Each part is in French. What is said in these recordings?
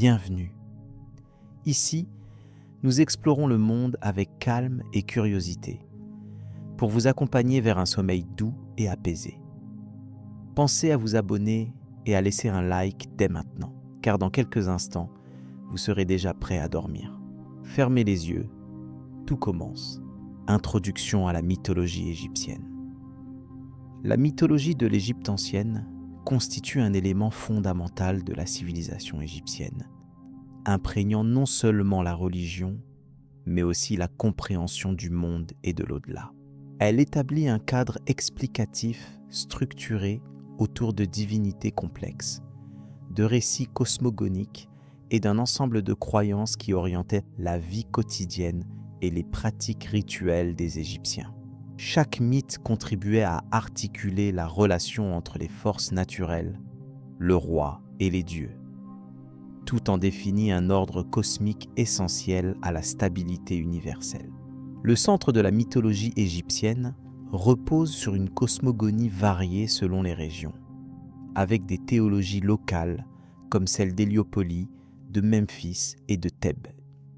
bienvenue. Ici, nous explorons le monde avec calme et curiosité, pour vous accompagner vers un sommeil doux et apaisé. Pensez à vous abonner et à laisser un like dès maintenant, car dans quelques instants, vous serez déjà prêt à dormir. Fermez les yeux, tout commence. Introduction à la mythologie égyptienne. La mythologie de l'Égypte ancienne constitue un élément fondamental de la civilisation égyptienne, imprégnant non seulement la religion, mais aussi la compréhension du monde et de l'au-delà. Elle établit un cadre explicatif, structuré autour de divinités complexes, de récits cosmogoniques et d'un ensemble de croyances qui orientaient la vie quotidienne et les pratiques rituelles des Égyptiens. Chaque mythe contribuait à articuler la relation entre les forces naturelles, le roi et les dieux. Tout en définit un ordre cosmique essentiel à la stabilité universelle. Le centre de la mythologie égyptienne repose sur une cosmogonie variée selon les régions, avec des théologies locales comme celle d'Héliopolis, de Memphis et de Thèbes.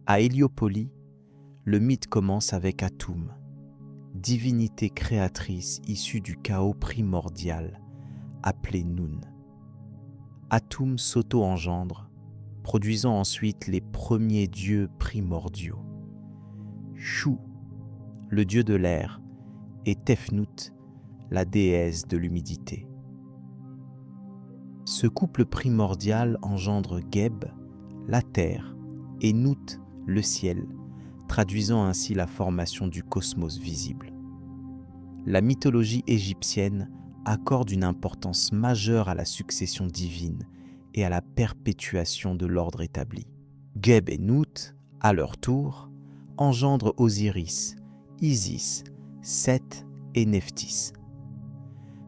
À Héliopolis, le mythe commence avec Atum, divinité créatrice issue du chaos primordial, appelée Nun. Atum s'auto-engendre, produisant ensuite les premiers dieux primordiaux. Chou, le dieu de l'air, et Tefnut, la déesse de l'humidité. Ce couple primordial engendre Geb, la terre, et Nut, le ciel, traduisant ainsi la formation du cosmos visible. La mythologie égyptienne accorde une importance majeure à la succession divine et à la perpétuation de l'ordre établi. Geb et Nut, à leur tour, engendrent Osiris, Isis, Seth et Nephthys.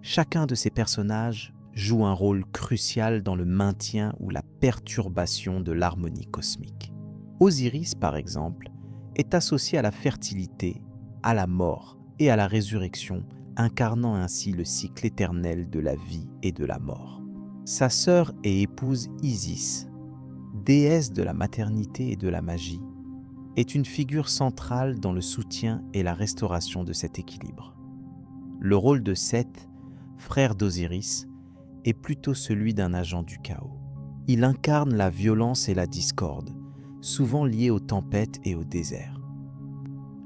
Chacun de ces personnages joue un rôle crucial dans le maintien ou la perturbation de l'harmonie cosmique. Osiris, par exemple, est associé à la fertilité, à la mort et à la résurrection, incarnant ainsi le cycle éternel de la vie et de la mort. Sa sœur et épouse Isis, déesse de la maternité et de la magie, est une figure centrale dans le soutien et la restauration de cet équilibre. Le rôle de Seth, frère d'Osiris, est plutôt celui d'un agent du chaos. Il incarne la violence et la discorde, souvent liées aux tempêtes et au désert.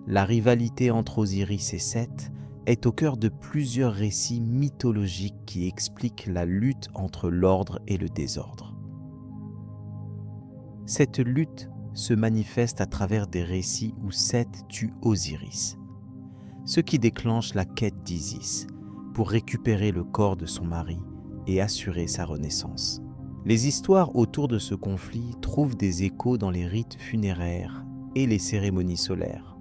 La rivalité entre Osiris et Seth est au cœur de plusieurs récits mythologiques qui expliquent la lutte entre l'ordre et le désordre. Cette lutte se manifeste à travers des récits où Seth tue Osiris, ce qui déclenche la quête d'Isis pour récupérer le corps de son mari et assurer sa renaissance. Les histoires autour de ce conflit trouvent des échos dans les rites funéraires et les cérémonies solaires,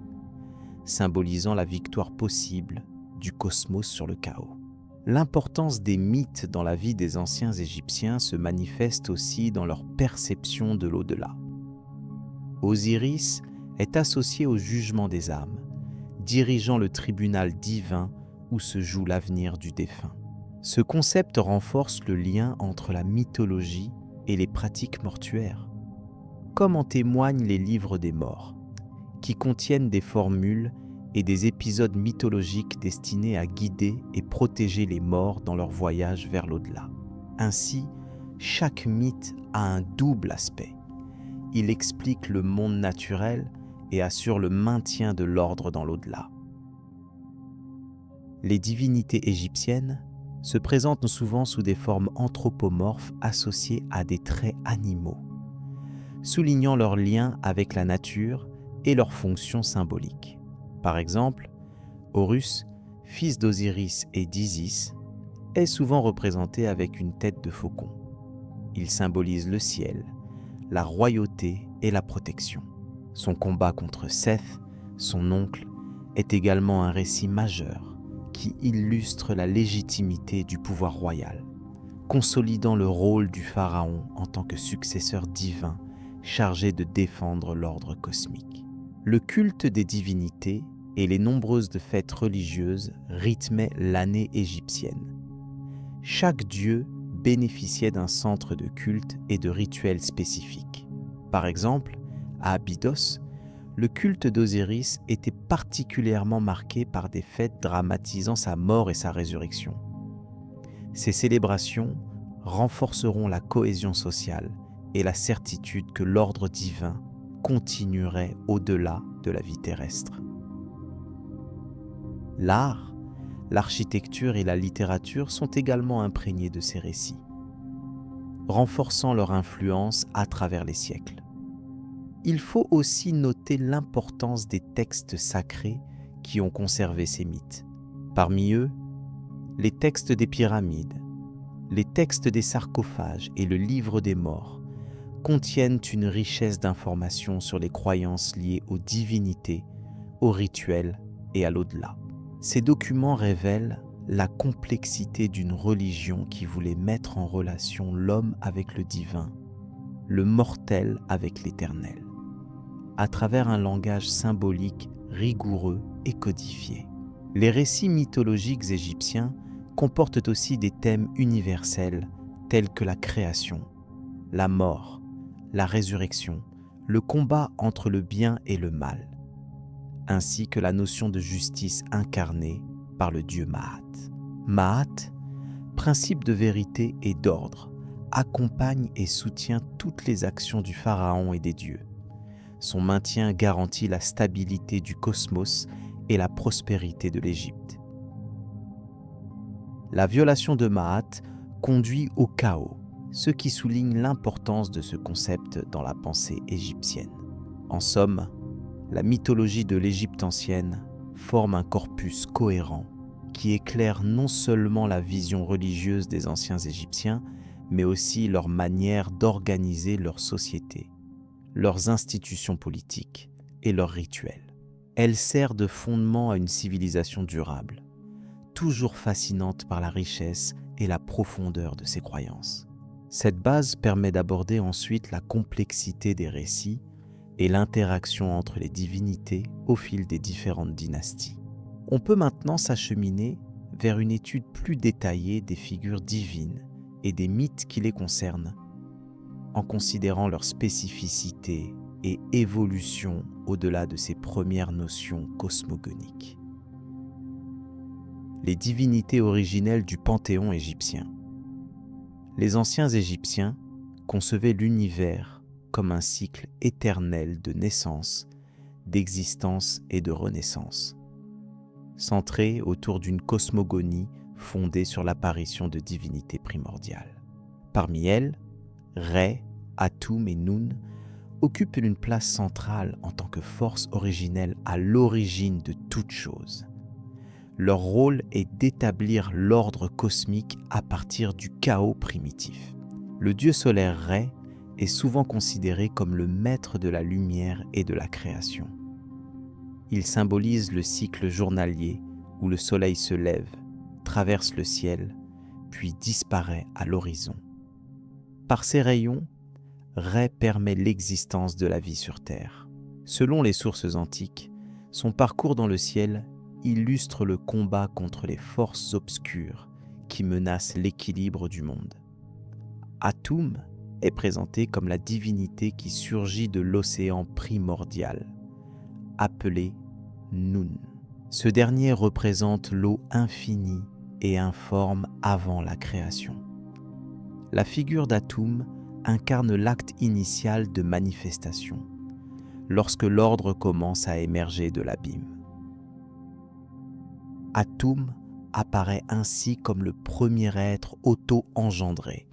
symbolisant la victoire possible du cosmos sur le chaos. L'importance des mythes dans la vie des anciens Égyptiens se manifeste aussi dans leur perception de l'au-delà. Osiris est associé au jugement des âmes, dirigeant le tribunal divin où se joue l'avenir du défunt. Ce concept renforce le lien entre la mythologie et les pratiques mortuaires, comme en témoignent les livres des morts, qui contiennent des formules et des épisodes mythologiques destinés à guider et protéger les morts dans leur voyage vers l'au-delà. Ainsi, chaque mythe a un double aspect. Il explique le monde naturel et assure le maintien de l'ordre dans l'au-delà. Les divinités égyptiennes se présentent souvent sous des formes anthropomorphes associées à des traits animaux, soulignant leur lien avec la nature et leurs fonctions symboliques. Par exemple, Horus, fils d'Osiris et d'Isis, est souvent représenté avec une tête de faucon. Il symbolise le ciel, la royauté et la protection. Son combat contre Seth, son oncle, est également un récit majeur qui illustre la légitimité du pouvoir royal, consolidant le rôle du pharaon en tant que successeur divin chargé de défendre l'ordre cosmique. Le culte des divinités et les nombreuses fêtes religieuses rythmaient l'année égyptienne. Chaque dieu bénéficiaient d'un centre de culte et de rituels spécifiques. Par exemple, à Abydos, le culte d'Osiris était particulièrement marqué par des fêtes dramatisant sa mort et sa résurrection. Ces célébrations renforceront la cohésion sociale et la certitude que l'ordre divin continuerait au-delà de la vie terrestre. L'art, l'architecture et la littérature sont également imprégnés de ces récits, renforçant leur influence à travers les siècles. Il faut aussi noter l'importance des textes sacrés qui ont conservé ces mythes. Parmi eux, les textes des pyramides, les textes des sarcophages et le livre des morts contiennent une richesse d'informations sur les croyances liées aux divinités, aux rituels et à l'au-delà. Ces documents révèlent la complexité d'une religion qui voulait mettre en relation l'homme avec le divin, le mortel avec l'éternel, à travers un langage symbolique rigoureux et codifié. Les récits mythologiques égyptiens comportent aussi des thèmes universels tels que la création, la mort, la résurrection, le combat entre le bien et le mal, ainsi que la notion de justice incarnée par le dieu Maat. Maat, principe de vérité et d'ordre, accompagne et soutient toutes les actions du pharaon et des dieux. Son maintien garantit la stabilité du cosmos et la prospérité de l'Égypte. La violation de Maat conduit au chaos, ce qui souligne l'importance de ce concept dans la pensée égyptienne. En somme, la mythologie de l'Égypte ancienne forme un corpus cohérent qui éclaire non seulement la vision religieuse des anciens Égyptiens, mais aussi leur manière d'organiser leur société, leurs institutions politiques et leurs rituels. Elle sert de fondement à une civilisation durable, toujours fascinante par la richesse et la profondeur de ses croyances. Cette base permet d'aborder ensuite la complexité des récits et l'interaction entre les divinités au fil des différentes dynasties. On peut maintenant s'acheminer vers une étude plus détaillée des figures divines et des mythes qui les concernent, en considérant leur spécificité et évolution au-delà de ces premières notions cosmogoniques. Les divinités originelles du panthéon égyptien. Les anciens Égyptiens concevaient l'univers comme un cycle éternel de naissance, d'existence et de renaissance, centré autour d'une cosmogonie fondée sur l'apparition de divinités primordiales. Parmi elles, Ré, Atum et Nun occupent une place centrale en tant que force originelle à l'origine de toute chose. Leur rôle est d'établir l'ordre cosmique à partir du chaos primitif. Le dieu solaire Ré est souvent considéré comme le maître de la lumière et de la création. Il symbolise le cycle journalier où le soleil se lève, traverse le ciel, puis disparaît à l'horizon. Par ses rayons, Ré permet l'existence de la vie sur Terre. Selon les sources antiques, son parcours dans le ciel illustre le combat contre les forces obscures qui menacent l'équilibre du monde. Atum est présenté comme la divinité qui surgit de l'océan primordial, appelé Nun. Ce dernier représente l'eau infinie et informe avant la création. La figure d'Atum incarne l'acte initial de manifestation, lorsque l'ordre commence à émerger de l'abîme. Atum apparaît ainsi comme le premier être auto-engendré,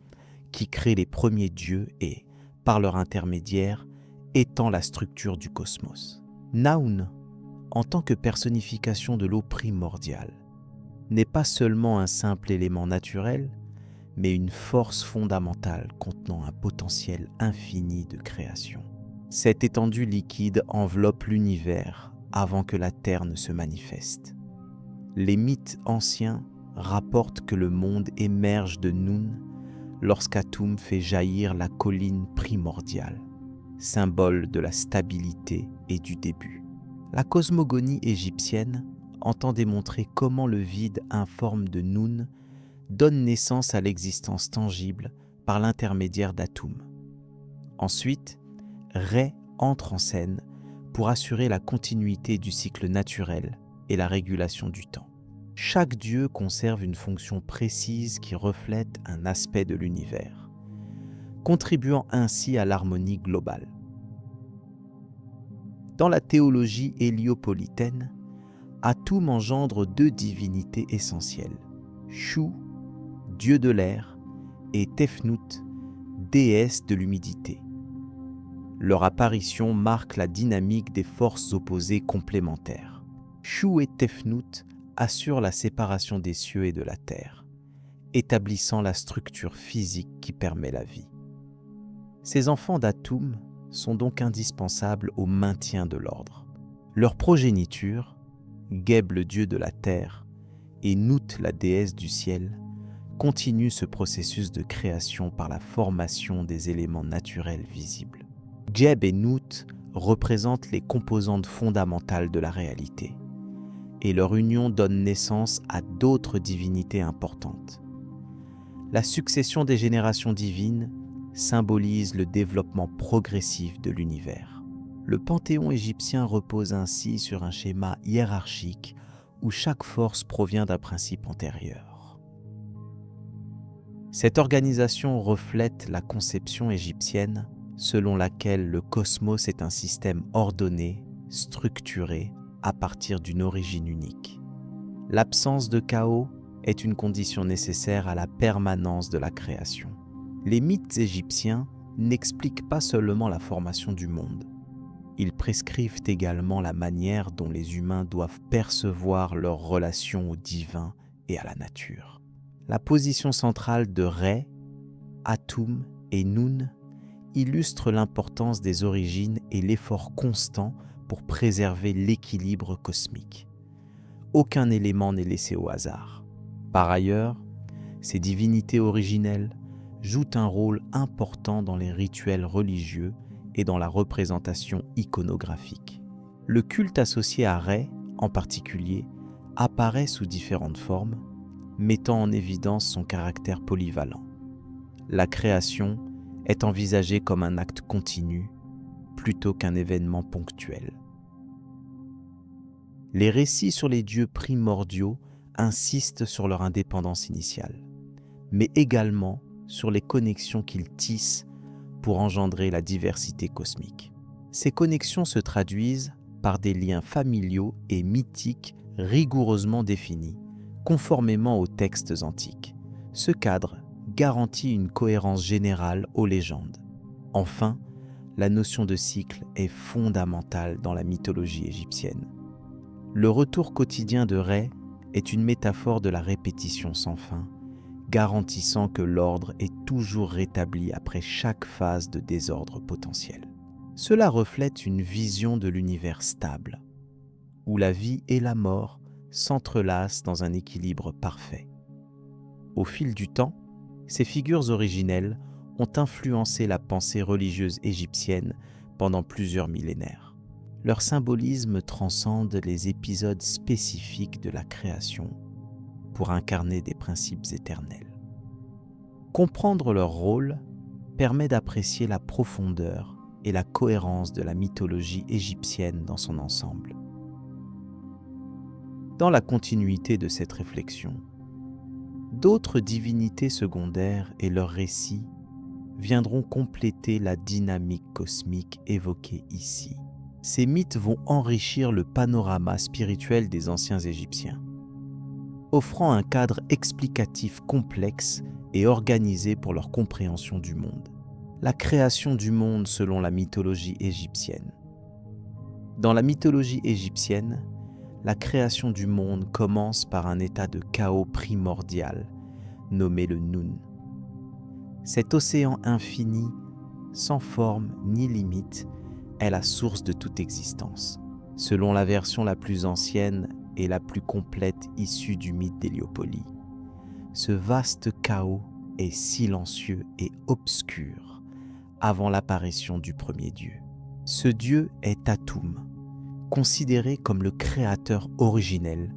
qui crée les premiers dieux et, par leur intermédiaire, étend la structure du cosmos. Naun, en tant que personnification de l'eau primordiale, n'est pas seulement un simple élément naturel, mais une force fondamentale contenant un potentiel infini de création. Cette étendue liquide enveloppe l'univers avant que la Terre ne se manifeste. Les mythes anciens rapportent que le monde émerge de Nun lorsqu'Atum fait jaillir la colline primordiale, symbole de la stabilité et du début. La cosmogonie égyptienne entend démontrer comment le vide informe de Nun donne naissance à l'existence tangible par l'intermédiaire d'Atum. Ensuite, Ré entre en scène pour assurer la continuité du cycle naturel et la régulation du temps. Chaque dieu conserve une fonction précise qui reflète un aspect de l'univers, contribuant ainsi à l'harmonie globale. Dans la théologie héliopolitaine, Atum engendre deux divinités essentielles, Shu, dieu de l'air, et Tefnut, déesse de l'humidité. Leur apparition marque la dynamique des forces opposées complémentaires. Shu et Tefnut assurent la séparation des cieux et de la terre, établissant la structure physique qui permet la vie. Ces enfants d'Atum sont donc indispensables au maintien de l'ordre. Leur progéniture, Geb le dieu de la terre et Nut la déesse du ciel, continue ce processus de création par la formation des éléments naturels visibles. Geb et Nut représentent les composantes fondamentales de la réalité, et leur union donne naissance à d'autres divinités importantes. La succession des générations divines symbolise le développement progressif de l'univers. Le panthéon égyptien repose ainsi sur un schéma hiérarchique où chaque force provient d'un principe antérieur. Cette organisation reflète la conception égyptienne selon laquelle le cosmos est un système ordonné, structuré, à partir d'une origine unique. L'absence de chaos est une condition nécessaire à la permanence de la création. Les mythes égyptiens n'expliquent pas seulement la formation du monde. Ils prescrivent également la manière dont les humains doivent percevoir leur relation au divin et à la nature. La position centrale de Ré, Atum et Nun illustre l'importance des origines et l'effort constant pour préserver l'équilibre cosmique. Aucun élément n'est laissé au hasard. Par ailleurs, ces divinités originelles jouent un rôle important dans les rituels religieux et dans la représentation iconographique. Le culte associé à Ré, en particulier, apparaît sous différentes formes, mettant en évidence son caractère polyvalent. La création est envisagée comme un acte continu plutôt qu'un événement ponctuel. Les récits sur les dieux primordiaux insistent sur leur indépendance initiale, mais également sur les connexions qu'ils tissent pour engendrer la diversité cosmique. Ces connexions se traduisent par des liens familiaux et mythiques rigoureusement définis, conformément aux textes antiques. Ce cadre garantit une cohérence générale aux légendes. Enfin, la notion de cycle est fondamentale dans la mythologie égyptienne. Le retour quotidien de Ré est une métaphore de la répétition sans fin, garantissant que l'ordre est toujours rétabli après chaque phase de désordre potentiel. Cela reflète une vision de l'univers stable, où la vie et la mort s'entrelacent dans un équilibre parfait. Au fil du temps, ces figures originelles ont influencé la pensée religieuse égyptienne pendant plusieurs millénaires. Leur symbolisme transcende les épisodes spécifiques de la création pour incarner des principes éternels. Comprendre leur rôle permet d'apprécier la profondeur et la cohérence de la mythologie égyptienne dans son ensemble. Dans la continuité de cette réflexion, d'autres divinités secondaires et leurs récits viendront compléter la dynamique cosmique évoquée ici. Ces mythes vont enrichir le panorama spirituel des anciens Égyptiens, offrant un cadre explicatif complexe et organisé pour leur compréhension du monde. La création du monde selon la mythologie égyptienne. Dans la mythologie égyptienne, la création du monde commence par un état de chaos primordial, nommé le Nun. Cet océan infini, sans forme ni limite, est la source de toute existence. Selon la version la plus ancienne et la plus complète issue du mythe d'Héliopolie, ce vaste chaos est silencieux et obscur avant l'apparition du premier dieu. Ce dieu est Atum, considéré comme le créateur originel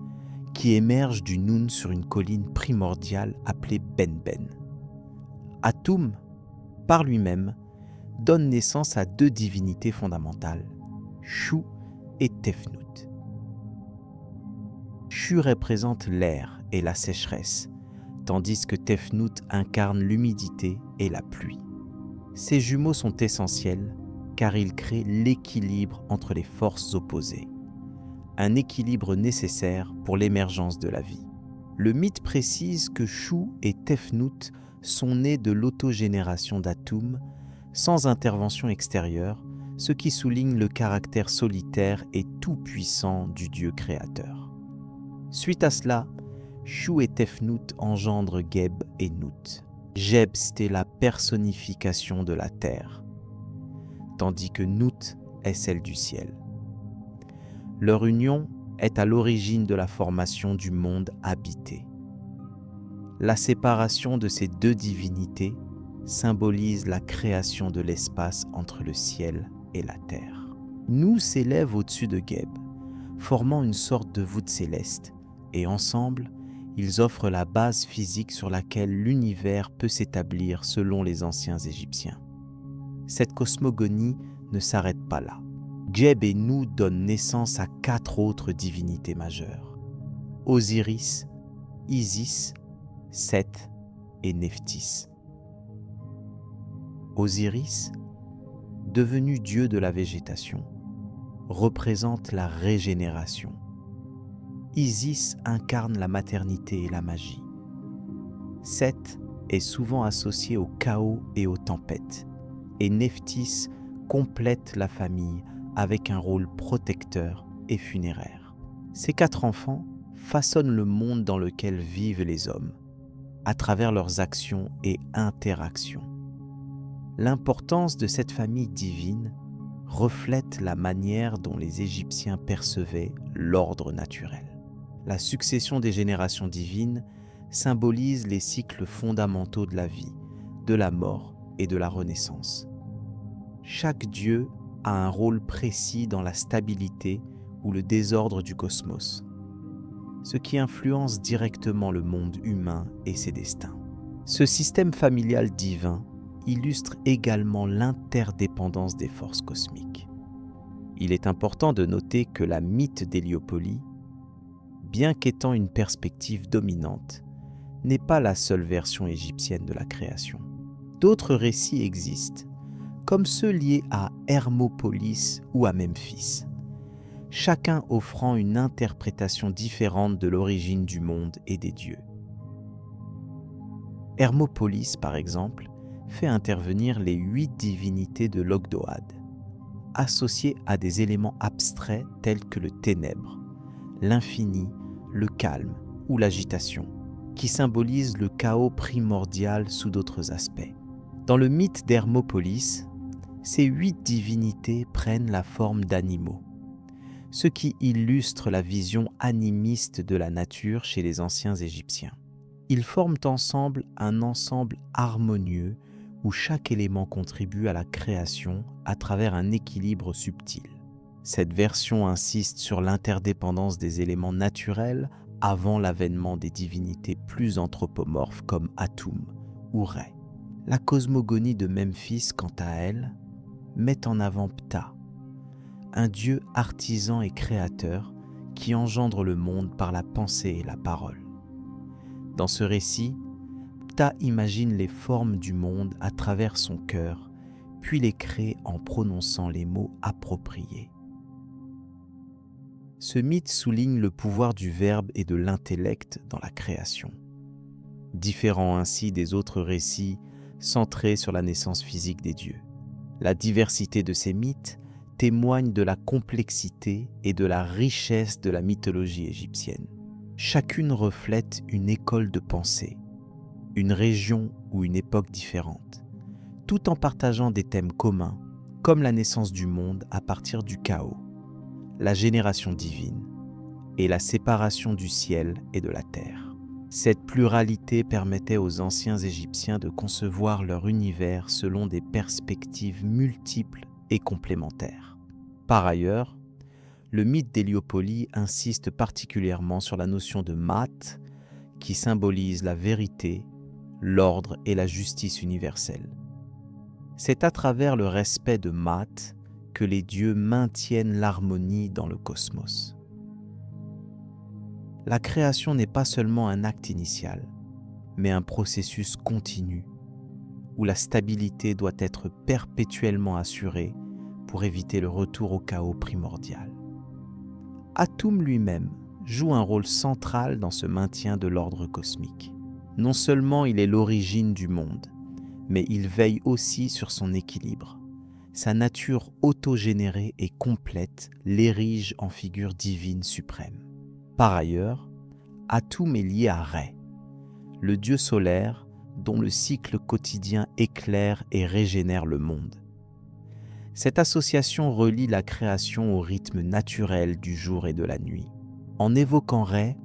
qui émerge du Noun sur une colline primordiale appelée Benben. Atum, par lui-même, donne naissance à deux divinités fondamentales, Shu et Tefnut. Shu représente l'air et la sécheresse, tandis que Tefnut incarne l'humidité et la pluie. Ces jumeaux sont essentiels car ils créent l'équilibre entre les forces opposées, un équilibre nécessaire pour l'émergence de la vie. Le mythe précise que Shu et Tefnut sont nés de l'autogénération d'Atum sans intervention extérieure, ce qui souligne le caractère solitaire et tout-puissant du Dieu créateur. Suite à cela, Shu et Tefnut engendrent Geb et Nut. Geb, c'était la personnification de la terre, tandis que Nut est celle du ciel. Leur union est à l'origine de la formation du monde habité. La séparation de ces deux divinités symbolise la création de l'espace entre le ciel et la terre. Nou s'élève au-dessus de Geb, formant une sorte de voûte céleste, et ensemble, ils offrent la base physique sur laquelle l'univers peut s'établir selon les anciens Égyptiens. Cette cosmogonie ne s'arrête pas là. Geb et Nou donnent naissance à 4 autres divinités majeures: Osiris, Isis, Seth et Nephthys. Osiris, devenu dieu de la végétation, représente la régénération. Isis incarne la maternité et la magie. Seth est souvent associé au chaos et aux tempêtes, et Nephthys complète la famille avec un rôle protecteur et funéraire. Ces 4 enfants façonnent le monde dans lequel vivent les hommes, à travers leurs actions et interactions. L'importance de cette famille divine reflète la manière dont les Égyptiens percevaient l'ordre naturel. La succession des générations divines symbolise les cycles fondamentaux de la vie, de la mort et de la renaissance. Chaque dieu a un rôle précis dans la stabilité ou le désordre du cosmos, ce qui influence directement le monde humain et ses destins. Ce système familial divin illustre également l'interdépendance des forces cosmiques. Il est important de noter que la mythe d'Héliopolie, bien qu'étant une perspective dominante, n'est pas la seule version égyptienne de la création. D'autres récits existent, comme ceux liés à Hermopolis ou à Memphis, chacun offrant une interprétation différente de l'origine du monde et des dieux. Hermopolis, par exemple, fait intervenir les 8 divinités de l'Ogdoad, associées à des éléments abstraits tels que le ténèbre, l'infini, le calme ou l'agitation, qui symbolisent le chaos primordial sous d'autres aspects. Dans le mythe d'Hermopolis, ces 8 divinités prennent la forme d'animaux, ce qui illustre la vision animiste de la nature chez les anciens Égyptiens. Ils forment ensemble un ensemble harmonieux où chaque élément contribue à la création à travers un équilibre subtil. Cette version insiste sur l'interdépendance des éléments naturels avant l'avènement des divinités plus anthropomorphes comme Atum ou Rê. La cosmogonie de Memphis, quant à elle, met en avant Ptah, un dieu artisan et créateur qui engendre le monde par la pensée et la parole. Dans ce récit, Ptah imagine les formes du monde à travers son cœur, puis les crée en prononçant les mots appropriés. Ce mythe souligne le pouvoir du verbe et de l'intellect dans la création, différant ainsi des autres récits centrés sur la naissance physique des dieux. La diversité de ces mythes témoigne de la complexité et de la richesse de la mythologie égyptienne. Chacune reflète une école de pensée, une région ou une époque différente, tout en partageant des thèmes communs, comme la naissance du monde à partir du chaos, la génération divine et la séparation du ciel et de la terre. Cette pluralité permettait aux anciens Égyptiens de concevoir leur univers selon des perspectives multiples et complémentaires. Par ailleurs, Le mythe d'Héliopolis insiste particulièrement sur la notion de Maat, qui symbolise la vérité, l'ordre et la justice universelle. C'est à travers le respect de Maat que les dieux maintiennent l'harmonie dans le cosmos. La création n'est pas seulement un acte initial, mais un processus continu, où la stabilité doit être perpétuellement assurée pour éviter le retour au chaos primordial. Atum lui-même joue un rôle central dans ce maintien de l'ordre cosmique. Non seulement il est l'origine du monde, mais il veille aussi sur son équilibre. Sa nature autogénérée et complète l'érige en figure divine suprême. Par ailleurs, Atum est lié à Rê, le dieu solaire dont le cycle quotidien éclaire et régénère le monde. Cette association relie la création au rythme naturel du jour et de la nuit. En évoquant Rê,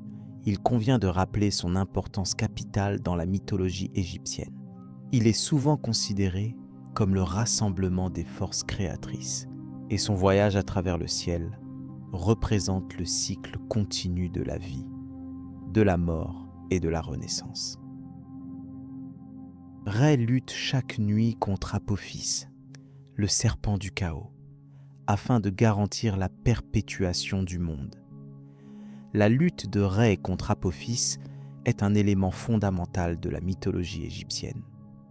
il convient de rappeler son importance capitale dans la mythologie égyptienne. Il est souvent considéré comme le rassemblement des forces créatrices, et son voyage à travers le ciel représente le cycle continu de la vie, de la mort et de la renaissance. Rê lutte chaque nuit contre Apophis, le serpent du chaos, afin de garantir la perpétuation du monde. La lutte de Rê contre Apophis est un élément fondamental de la mythologie égyptienne.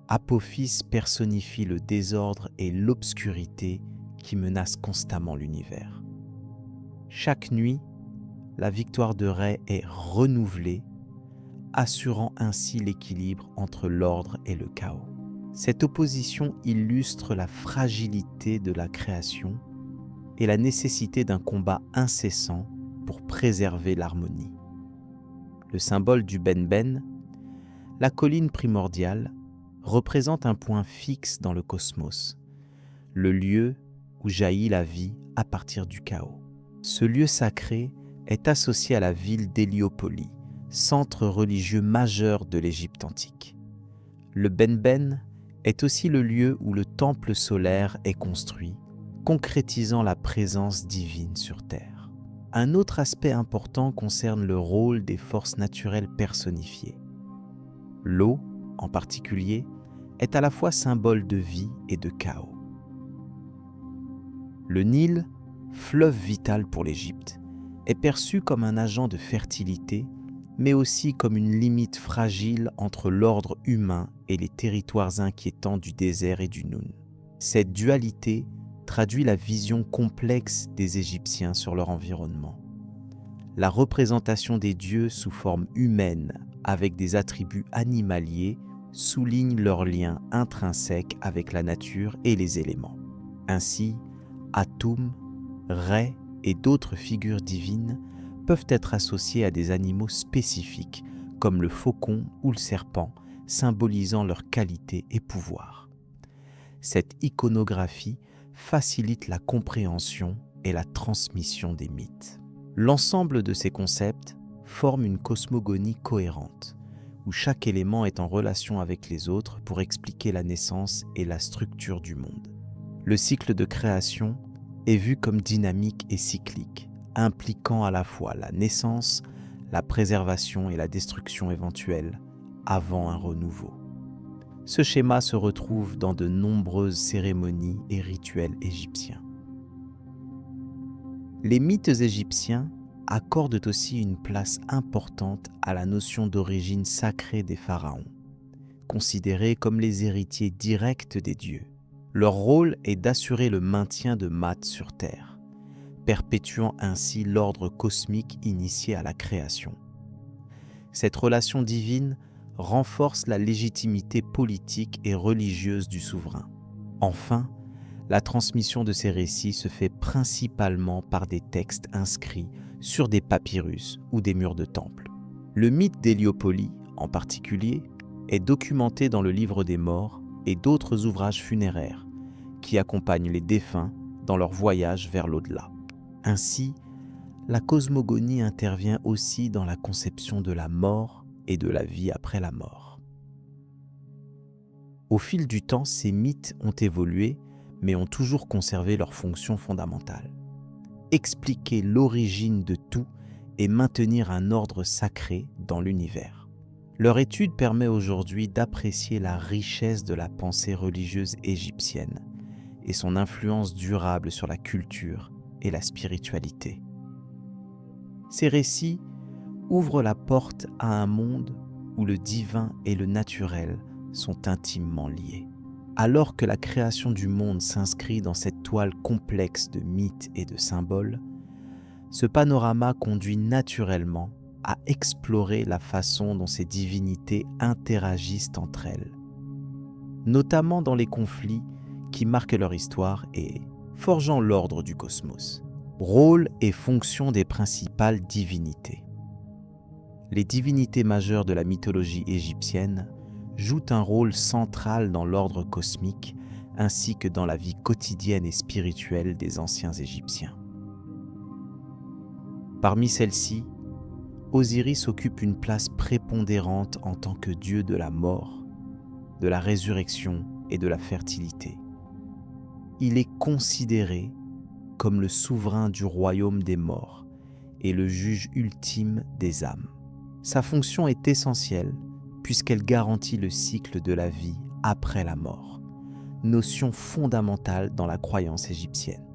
Apophis personnifie le désordre et l'obscurité qui menacent constamment l'univers. Chaque nuit, la victoire de Rê est renouvelée, assurant ainsi l'équilibre entre l'ordre et le chaos. Cette opposition illustre la fragilité de la création et la nécessité d'un combat incessant pour préserver l'harmonie. Le symbole du Benben, la colline primordiale, représente un point fixe dans le cosmos, le lieu où jaillit la vie à partir du chaos. Ce lieu sacré est associé à la ville d'Héliopolis, centre religieux majeur de l'Égypte antique. Le Benben est aussi le lieu où le temple solaire est construit, concrétisant la présence divine sur Terre. Un autre aspect important concerne le rôle des forces naturelles personnifiées. L'eau, en particulier, est à la fois symbole de vie et de chaos. Le Nil, fleuve vital pour l'Égypte, est perçu comme un agent de fertilité, mais aussi comme une limite fragile entre l'ordre humain et les territoires inquiétants du désert et du Noun. Cette dualité traduit la vision complexe des Égyptiens sur leur environnement. La représentation des dieux sous forme humaine avec des attributs animaliers souligne leur lien intrinsèque avec la nature et les éléments. Ainsi, Atum, Rê et d'autres figures divines peuvent être associées à des animaux spécifiques comme le faucon ou le serpent, symbolisant leur qualité et pouvoir. Cette iconographie facilite la compréhension et la transmission des mythes. L'ensemble de ces concepts forme une cosmogonie cohérente, où chaque élément est en relation avec les autres pour expliquer la naissance et la structure du monde. Le cycle de création est vu comme dynamique et cyclique, impliquant à la fois la naissance, la préservation et la destruction éventuelle avant un renouveau. Ce schéma se retrouve dans de nombreuses cérémonies et rituels égyptiens. Les mythes égyptiens accordent aussi une place importante à la notion d'origine sacrée des pharaons, considérés comme les héritiers directs des dieux. Leur rôle est d'assurer le maintien de Maat sur Terre, perpétuant ainsi l'ordre cosmique initié à la création. Cette relation divine renforce la légitimité politique et religieuse du souverain. Enfin, la transmission de ces récits se fait principalement par des textes inscrits sur des papyrus ou des murs de temples. Le mythe d'Héliopolis, en particulier, est documenté dans le Livre des Morts et d'autres ouvrages funéraires qui accompagnent les défunts dans leur voyage vers l'au-delà. Ainsi, la cosmogonie intervient aussi dans la conception de la mort et de la vie après la mort. Au fil du temps, ces mythes ont évolué, mais ont toujours conservé leur fonction fondamentale. expliquer l'origine de tout et maintenir un ordre sacré dans l'univers. Leur étude permet aujourd'hui d'apprécier la richesse de la pensée religieuse égyptienne et son influence durable sur la culture et la spiritualité. Ces récits ouvrent la porte à un monde où le divin et le naturel sont intimement liés. Alors que la création du monde s'inscrit dans cette toile complexe de mythes et de symboles, ce panorama conduit naturellement à explorer la façon dont ces divinités interagissent entre elles, notamment dans les conflits qui marquent leur histoire et forgeant l'ordre du cosmos. Rôle et fonction des principales divinités. Les divinités majeures de la mythologie égyptienne jouent un rôle central dans l'ordre cosmique ainsi que dans la vie quotidienne et spirituelle des anciens Égyptiens. Parmi celles-ci, Osiris occupe une place prépondérante en tant que dieu de la mort, de la résurrection et de la fertilité. Il est considéré comme le souverain du royaume des morts et le juge ultime des âmes. Sa fonction est essentielle puisqu'elle garantit le cycle de la vie après la mort, notion fondamentale dans la croyance égyptienne.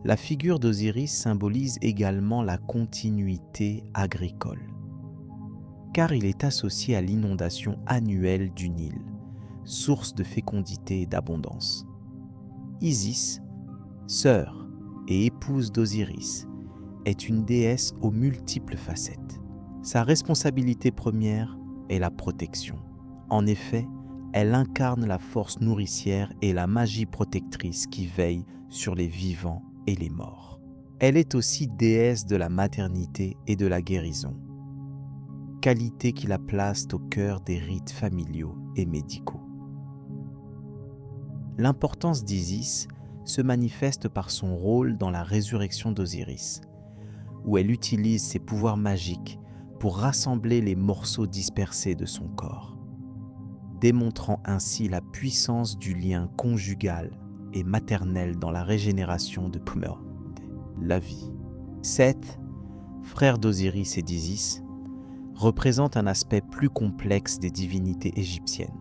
La figure d'Osiris symbolise également la continuité agricole, car il est associé à l'inondation annuelle du Nil, source de fécondité et d'abondance. Isis, sœur et épouse d'Osiris, est une déesse aux multiples facettes. Sa responsabilité première est la protection. En effet, elle incarne la force nourricière et la magie protectrice qui veille sur les vivants et les morts. Elle est aussi déesse de la maternité et de la guérison, qualité qui la place au cœur des rites familiaux et médicaux. L'importance d'Isis se manifeste par son rôle dans la résurrection d'Osiris, où elle utilise ses pouvoirs magiques pour rassembler les morceaux dispersés de son corps, démontrant ainsi la puissance du lien conjugal et maternel dans la régénération de la vie. Seth, frère d'Osiris et d'Isis, représente un aspect plus complexe des divinités égyptiennes.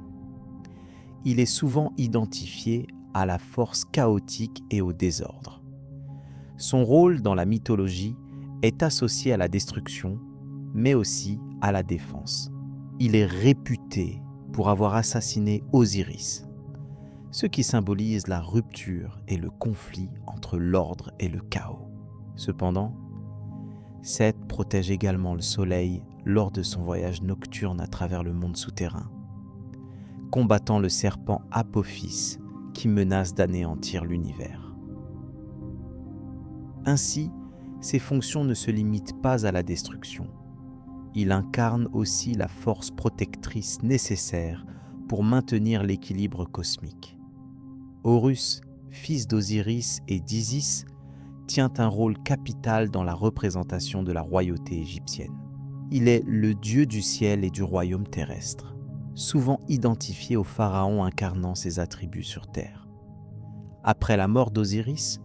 Il est souvent identifié à la force chaotique et au désordre. Son rôle dans la mythologie est associé à la destruction, mais aussi à la défense. Il est réputé pour avoir assassiné Osiris, ce qui symbolise la rupture et le conflit entre l'ordre et le chaos. Cependant, Seth protège également le soleil lors de son voyage nocturne à travers le monde souterrain, combattant le serpent Apophis qui menace d'anéantir l'univers. Ainsi, ses fonctions ne se limitent pas à la destruction. Il incarne aussi la force protectrice nécessaire pour maintenir l'équilibre cosmique. Horus, fils d'Osiris et d'Isis, tient un rôle capital dans la représentation de la royauté égyptienne. Il est le dieu du ciel et du royaume terrestre, souvent identifié au pharaon incarnant ses attributs sur terre. Après la mort d'Osiris,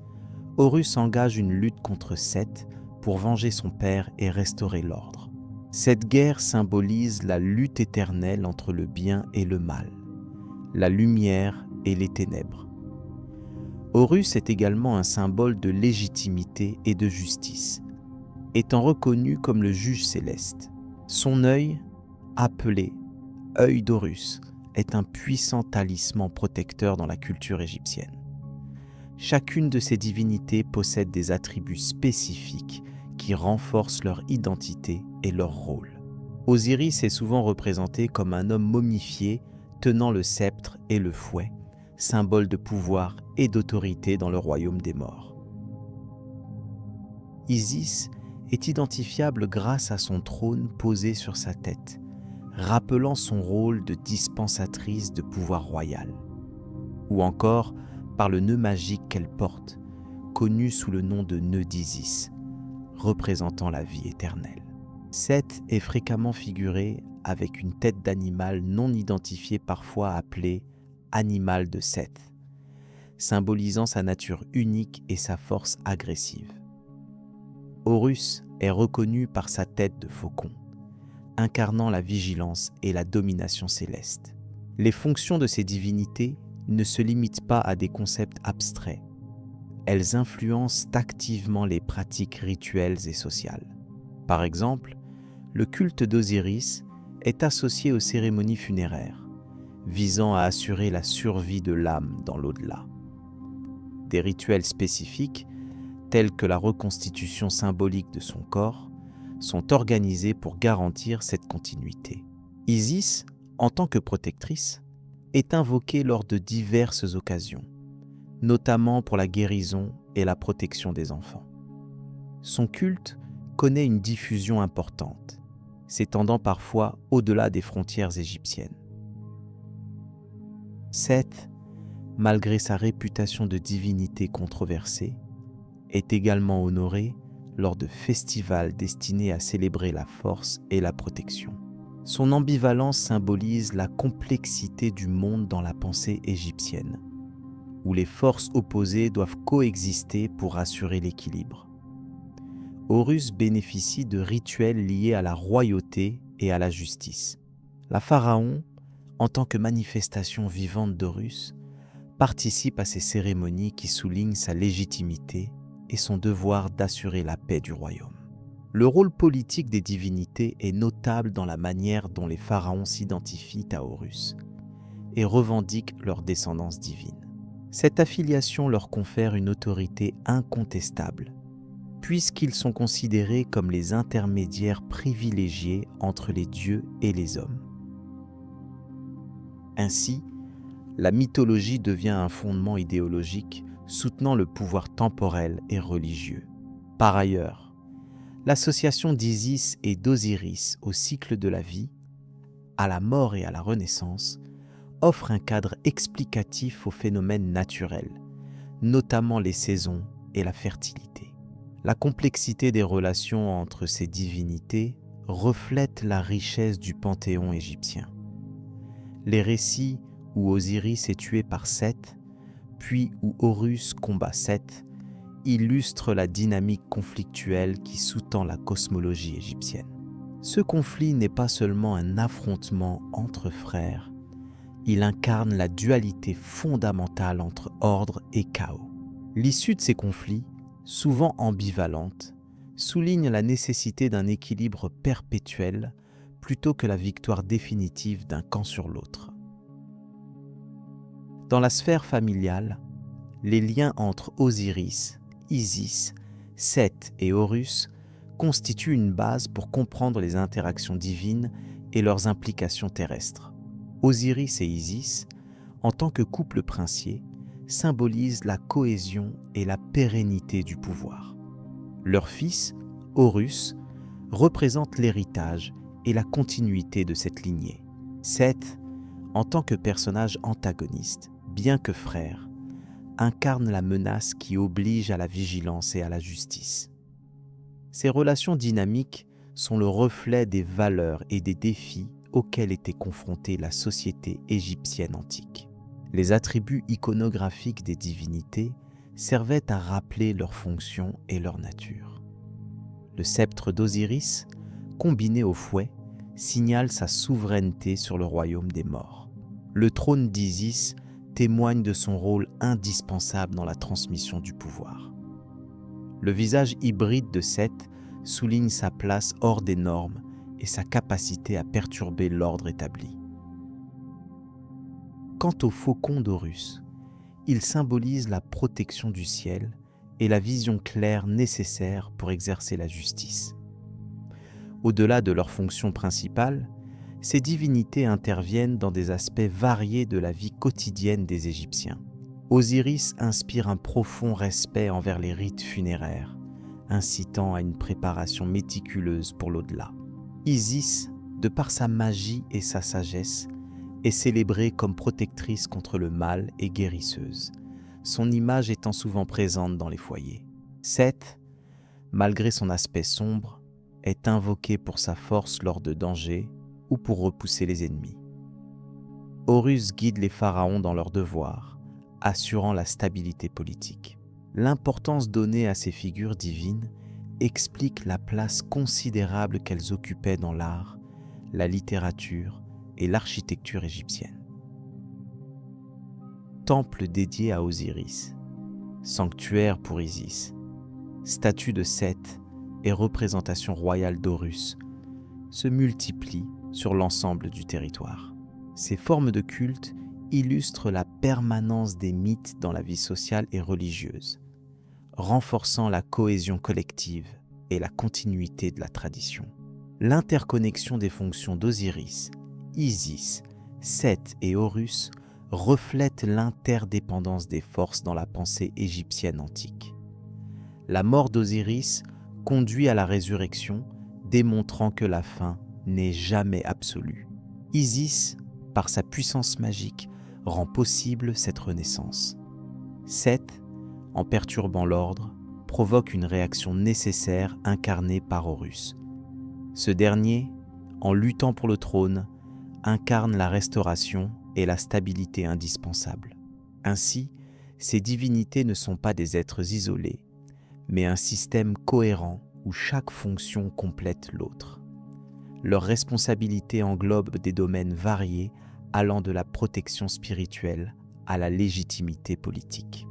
Horus engage une lutte contre Seth pour venger son père et restaurer l'ordre. Cette guerre symbolise la lutte éternelle entre le bien et le mal, la lumière et les ténèbres. Horus est également un symbole de légitimité et de justice, étant reconnu comme le juge céleste. Son œil, appelé œil d'Horus, est un puissant talisman protecteur dans la culture égyptienne. Chacune de ces divinités possède des attributs spécifiques qui renforcent leur identité et leur rôle. Osiris est souvent représenté comme un homme momifié tenant le sceptre et le fouet, symbole de pouvoir et d'autorité dans le royaume des morts. Isis est identifiable grâce à son trône posé sur sa tête, rappelant son rôle de dispensatrice de pouvoir royal, ou encore par le nœud magique qu'elle porte, connu sous le nom de nœud d'Isis, représentant la vie éternelle. Seth est fréquemment figuré avec une tête d'animal non identifié, parfois appelé animal de Seth, symbolisant sa nature unique et sa force agressive. Horus est reconnu par sa tête de faucon, incarnant la vigilance et la domination céleste. Les fonctions de ces divinités ne se limitent pas à des concepts abstraits. Elles influencent activement les pratiques rituelles et sociales. Par exemple, le culte d'Osiris est associé aux cérémonies funéraires, visant à assurer la survie de l'âme dans l'au-delà. Des rituels spécifiques, tels que la reconstitution symbolique de son corps, sont organisés pour garantir cette continuité. Isis, en tant que protectrice, est invoquée lors de diverses occasions, notamment pour la guérison et la protection des enfants. Son culte connaît une diffusion importante, s'étendant parfois au-delà des frontières égyptiennes. Seth, malgré sa réputation de divinité controversée, est également honoré lors de festivals destinés à célébrer la force et la protection. Son ambivalence symbolise la complexité du monde dans la pensée égyptienne, où les forces opposées doivent coexister pour assurer l'équilibre. Horus bénéficie de rituels liés à la royauté et à la justice. La pharaon, en tant que manifestation vivante d'Horus, participe à ces cérémonies qui soulignent sa légitimité et son devoir d'assurer la paix du royaume. Le rôle politique des divinités est notable dans la manière dont les pharaons s'identifient à Horus et revendiquent leur descendance divine. Cette affiliation leur confère une autorité incontestable, puisqu'ils sont considérés comme les intermédiaires privilégiés entre les dieux et les hommes. Ainsi, la mythologie devient un fondement idéologique soutenant le pouvoir temporel et religieux. Par ailleurs, l'association d'Isis et d'Osiris au cycle de la vie, à la mort et à la renaissance, offre un cadre explicatif aux phénomènes naturels, notamment les saisons et la fertilité. La complexité des relations entre ces divinités reflète la richesse du panthéon égyptien. Les récits où Osiris est tué par Seth, puis où Horus combat Seth, illustrent la dynamique conflictuelle qui sous-tend la cosmologie égyptienne. Ce conflit n'est pas seulement un affrontement entre frères, il incarne la dualité fondamentale entre ordre et chaos. L'issue de ces conflits, souvent ambivalente, souligne la nécessité d'un équilibre perpétuel plutôt que la victoire définitive d'un camp sur l'autre. Dans la sphère familiale, les liens entre Osiris, Isis, Seth et Horus constituent une base pour comprendre les interactions divines et leurs implications terrestres. Osiris et Isis, en tant que couple princier, symbolisent la cohésion et la pérennité du pouvoir. Leur fils, Horus, représente l'héritage et la continuité de cette lignée. Seth, en tant que personnage antagoniste, bien que frère, incarne la menace qui oblige à la vigilance et à la justice. Ces relations dynamiques sont le reflet des valeurs et des défis auxquels était confrontée la société égyptienne antique. Les attributs iconographiques des divinités servaient à rappeler leurs fonctions et leur nature. Le sceptre d'Osiris, combiné au fouet, signale sa souveraineté sur le royaume des morts. Le trône d'Isis témoigne de son rôle indispensable dans la transmission du pouvoir. Le visage hybride de Seth souligne sa place hors des normes et sa capacité à perturber l'ordre établi. Quant au faucon d'Horus, il symbolise la protection du ciel et la vision claire nécessaire pour exercer la justice. Au-delà de leur fonction principale, ces divinités interviennent dans des aspects variés de la vie quotidienne des Égyptiens. Osiris inspire un profond respect envers les rites funéraires, incitant à une préparation méticuleuse pour l'au-delà. Isis, de par sa magie et sa sagesse, est célébrée comme protectrice contre le mal et guérisseuse, son image étant souvent présente dans les foyers. Seth, malgré son aspect sombre, est invoqué pour sa force lors de dangers ou pour repousser les ennemis. Horus guide les pharaons dans leurs devoirs, assurant la stabilité politique. L'importance donnée à ces figures divines explique la place considérable qu'elles occupaient dans l'art, la littérature et l'architecture égyptienne. Temple dédié à Osiris, sanctuaire pour Isis, statue de Seth et représentation royale d'Horus se multiplient sur l'ensemble du territoire. Ces formes de culte illustrent la permanence des mythes dans la vie sociale et religieuse, renforçant la cohésion collective et la continuité de la tradition. L'interconnexion des fonctions d'Osiris, Isis, Seth et Horus reflète l'interdépendance des forces dans la pensée égyptienne antique. La mort d'Osiris conduit à la résurrection, démontrant que la fin n'est jamais absolue. Isis, par sa puissance magique, rend possible cette renaissance. Seth, en perturbant l'ordre, provoque une réaction nécessaire incarnée par Horus. Ce dernier, en luttant pour le trône, incarne la restauration et la stabilité indispensables. Ainsi, ces divinités ne sont pas des êtres isolés, mais un système cohérent où chaque fonction complète l'autre. Leur responsabilité englobe des domaines variés allant de la protection spirituelle à la légitimité politique.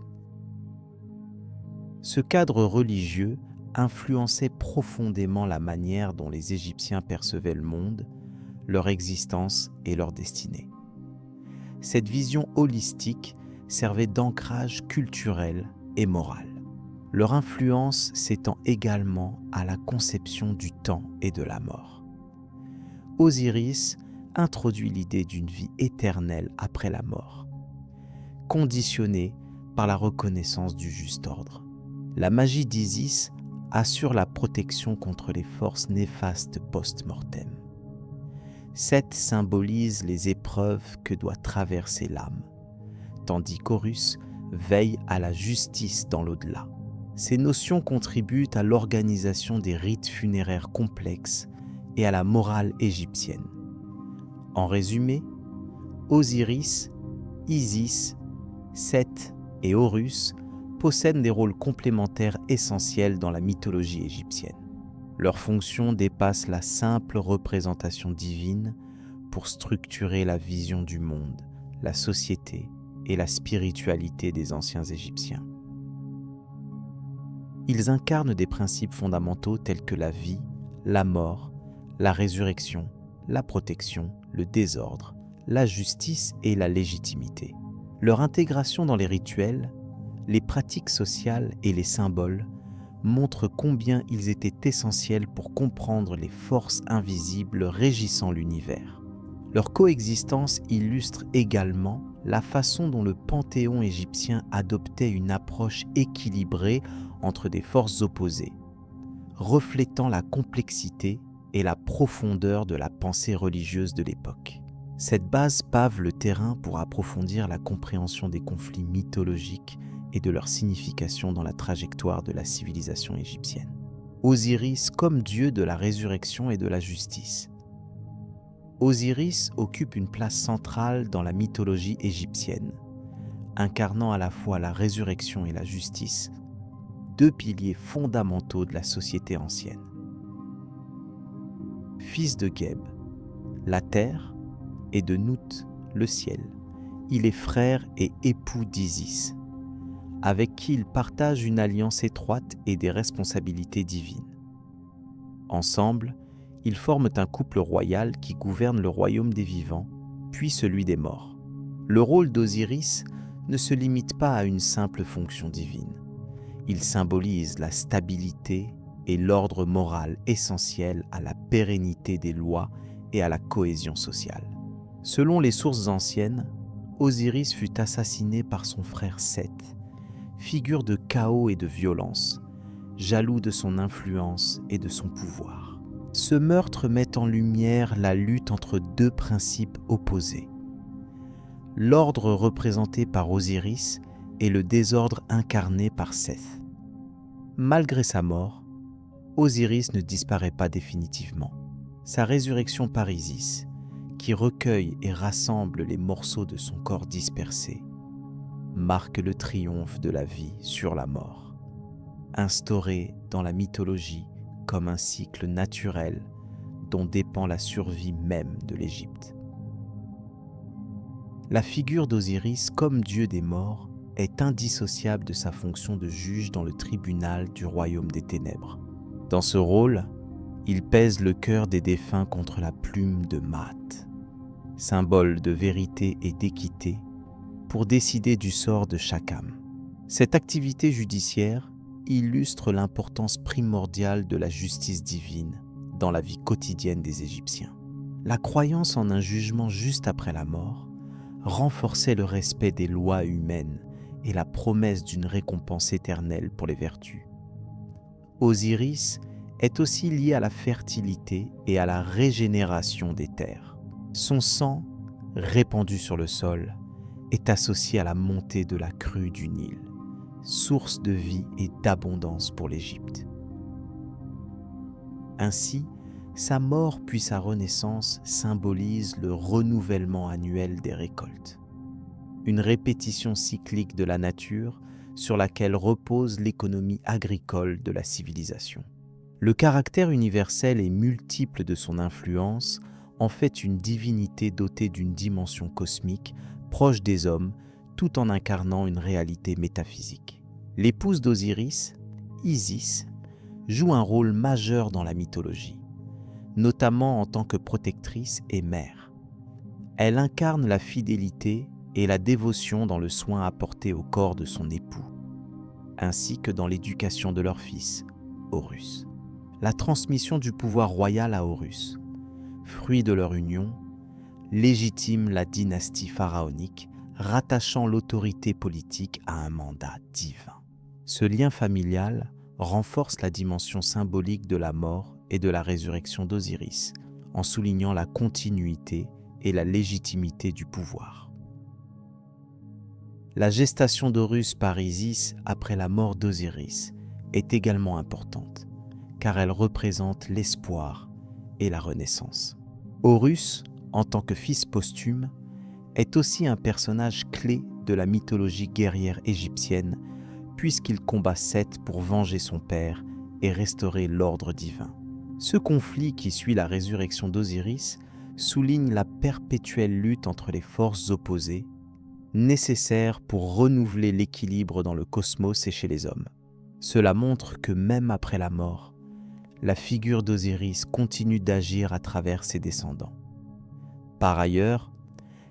Ce cadre religieux influençait profondément la manière dont les Égyptiens percevaient le monde, leur existence et leur destinée. Cette vision holistique servait d'ancrage culturel et moral. Leur influence s'étend également à la conception du temps et de la mort. Osiris introduit l'idée d'une vie éternelle après la mort, conditionnée par la reconnaissance du juste ordre. La magie d'Isis assure la protection contre les forces néfastes post-mortem. Seth symbolise les épreuves que doit traverser l'âme, tandis qu'Horus veille à la justice dans l'au-delà. Ces notions contribuent à l'organisation des rites funéraires complexes et à la morale égyptienne. En résumé, Osiris, Isis, Seth et Horus possèdent des rôles complémentaires essentiels dans la mythologie égyptienne. Leur fonction dépasse la simple représentation divine pour structurer la vision du monde, la société et la spiritualité des anciens Égyptiens. Ils incarnent des principes fondamentaux tels que la vie, la mort, la résurrection, la protection, le désordre, la justice et la légitimité. Leur intégration dans les rituels, les pratiques sociales et les symboles montrent combien ils étaient essentiels pour comprendre les forces invisibles régissant l'univers. Leur coexistence illustre également la façon dont le panthéon égyptien adoptait une approche équilibrée entre des forces opposées, reflétant la complexité et la profondeur de la pensée religieuse de l'époque. Cette base pave le terrain pour approfondir la compréhension des conflits mythologiques et de leur signification dans la trajectoire de la civilisation égyptienne. Osiris comme dieu de la résurrection et de la justice. Osiris occupe une place centrale dans la mythologie égyptienne, incarnant à la fois la résurrection et la justice, deux piliers fondamentaux de la société ancienne. Fils de Geb, la terre, et de Nout, le ciel, il est frère et époux d'Isis, avec qui il partage une alliance étroite et des responsabilités divines. Ensemble, ils forment un couple royal qui gouverne le royaume des vivants, puis celui des morts. Le rôle d'Osiris ne se limite pas à une simple fonction divine. Il symbolise la stabilité et l'ordre moral essentiel à la pérennité des lois et à la cohésion sociale. Selon les sources anciennes, Osiris fut assassiné par son frère Seth, figure de chaos et de violence, jaloux de son influence et de son pouvoir. Ce meurtre met en lumière la lutte entre deux principes opposés. L'ordre représenté par Osiris et le désordre incarné par Seth. Malgré sa mort, Osiris ne disparaît pas définitivement. Sa résurrection par Isis, qui recueille et rassemble les morceaux de son corps dispersé, marque le triomphe de la vie sur la mort. instauré dans la mythologie comme un cycle naturel dont dépend la survie même de l'Égypte. La figure d'Osiris comme dieu des morts est indissociable de sa fonction de juge dans le tribunal du royaume des ténèbres. Dans ce rôle, il pèse le cœur des défunts contre la plume de Maat, symbole de vérité et d'équité, pour décider du sort de chaque âme. Cette activité judiciaire illustre l'importance primordiale de la justice divine dans la vie quotidienne des Égyptiens. La croyance en un jugement juste après la mort renforçait le respect des lois humaines et la promesse d'une récompense éternelle pour les vertus. Osiris est aussi lié à la fertilité et à la régénération des terres. Son sang, répandu sur le sol, est associé à la montée de la crue du Nil, source de vie et d'abondance pour l'Égypte. Ainsi, sa mort puis sa renaissance symbolisent le renouvellement annuel des récoltes, une répétition cyclique de la nature sur laquelle repose l'économie agricole de la civilisation. Le caractère universel et multiple de son influence en fait une divinité dotée d'une dimension cosmique proche des hommes tout en incarnant une réalité métaphysique. L'épouse d'Osiris, Isis, joue un rôle majeur dans la mythologie, notamment en tant que protectrice et mère. Elle incarne la fidélité et la dévotion dans le soin apporté au corps de son époux, ainsi que dans l'éducation de leur fils, Horus. La transmission du pouvoir royal à Horus, fruit de leur union, légitime la dynastie pharaonique, rattachant l'autorité politique à un mandat divin. Ce lien familial renforce la dimension symbolique de la mort et de la résurrection d'Osiris, en soulignant la continuité et la légitimité du pouvoir. La gestation d'Horus par Isis après la mort d'Osiris est également importante, car elle représente l'espoir et la renaissance. Horus, en tant que fils posthume, est aussi un personnage clé de la mythologie guerrière égyptienne, puisqu'il combat Seth pour venger son père et restaurer l'ordre divin. Ce conflit qui suit la résurrection d'Osiris souligne la perpétuelle lutte entre les forces opposées, nécessaire pour renouveler l'équilibre dans le cosmos et chez les hommes. Cela montre que même après la mort, la figure d'Osiris continue d'agir à travers ses descendants. Par ailleurs,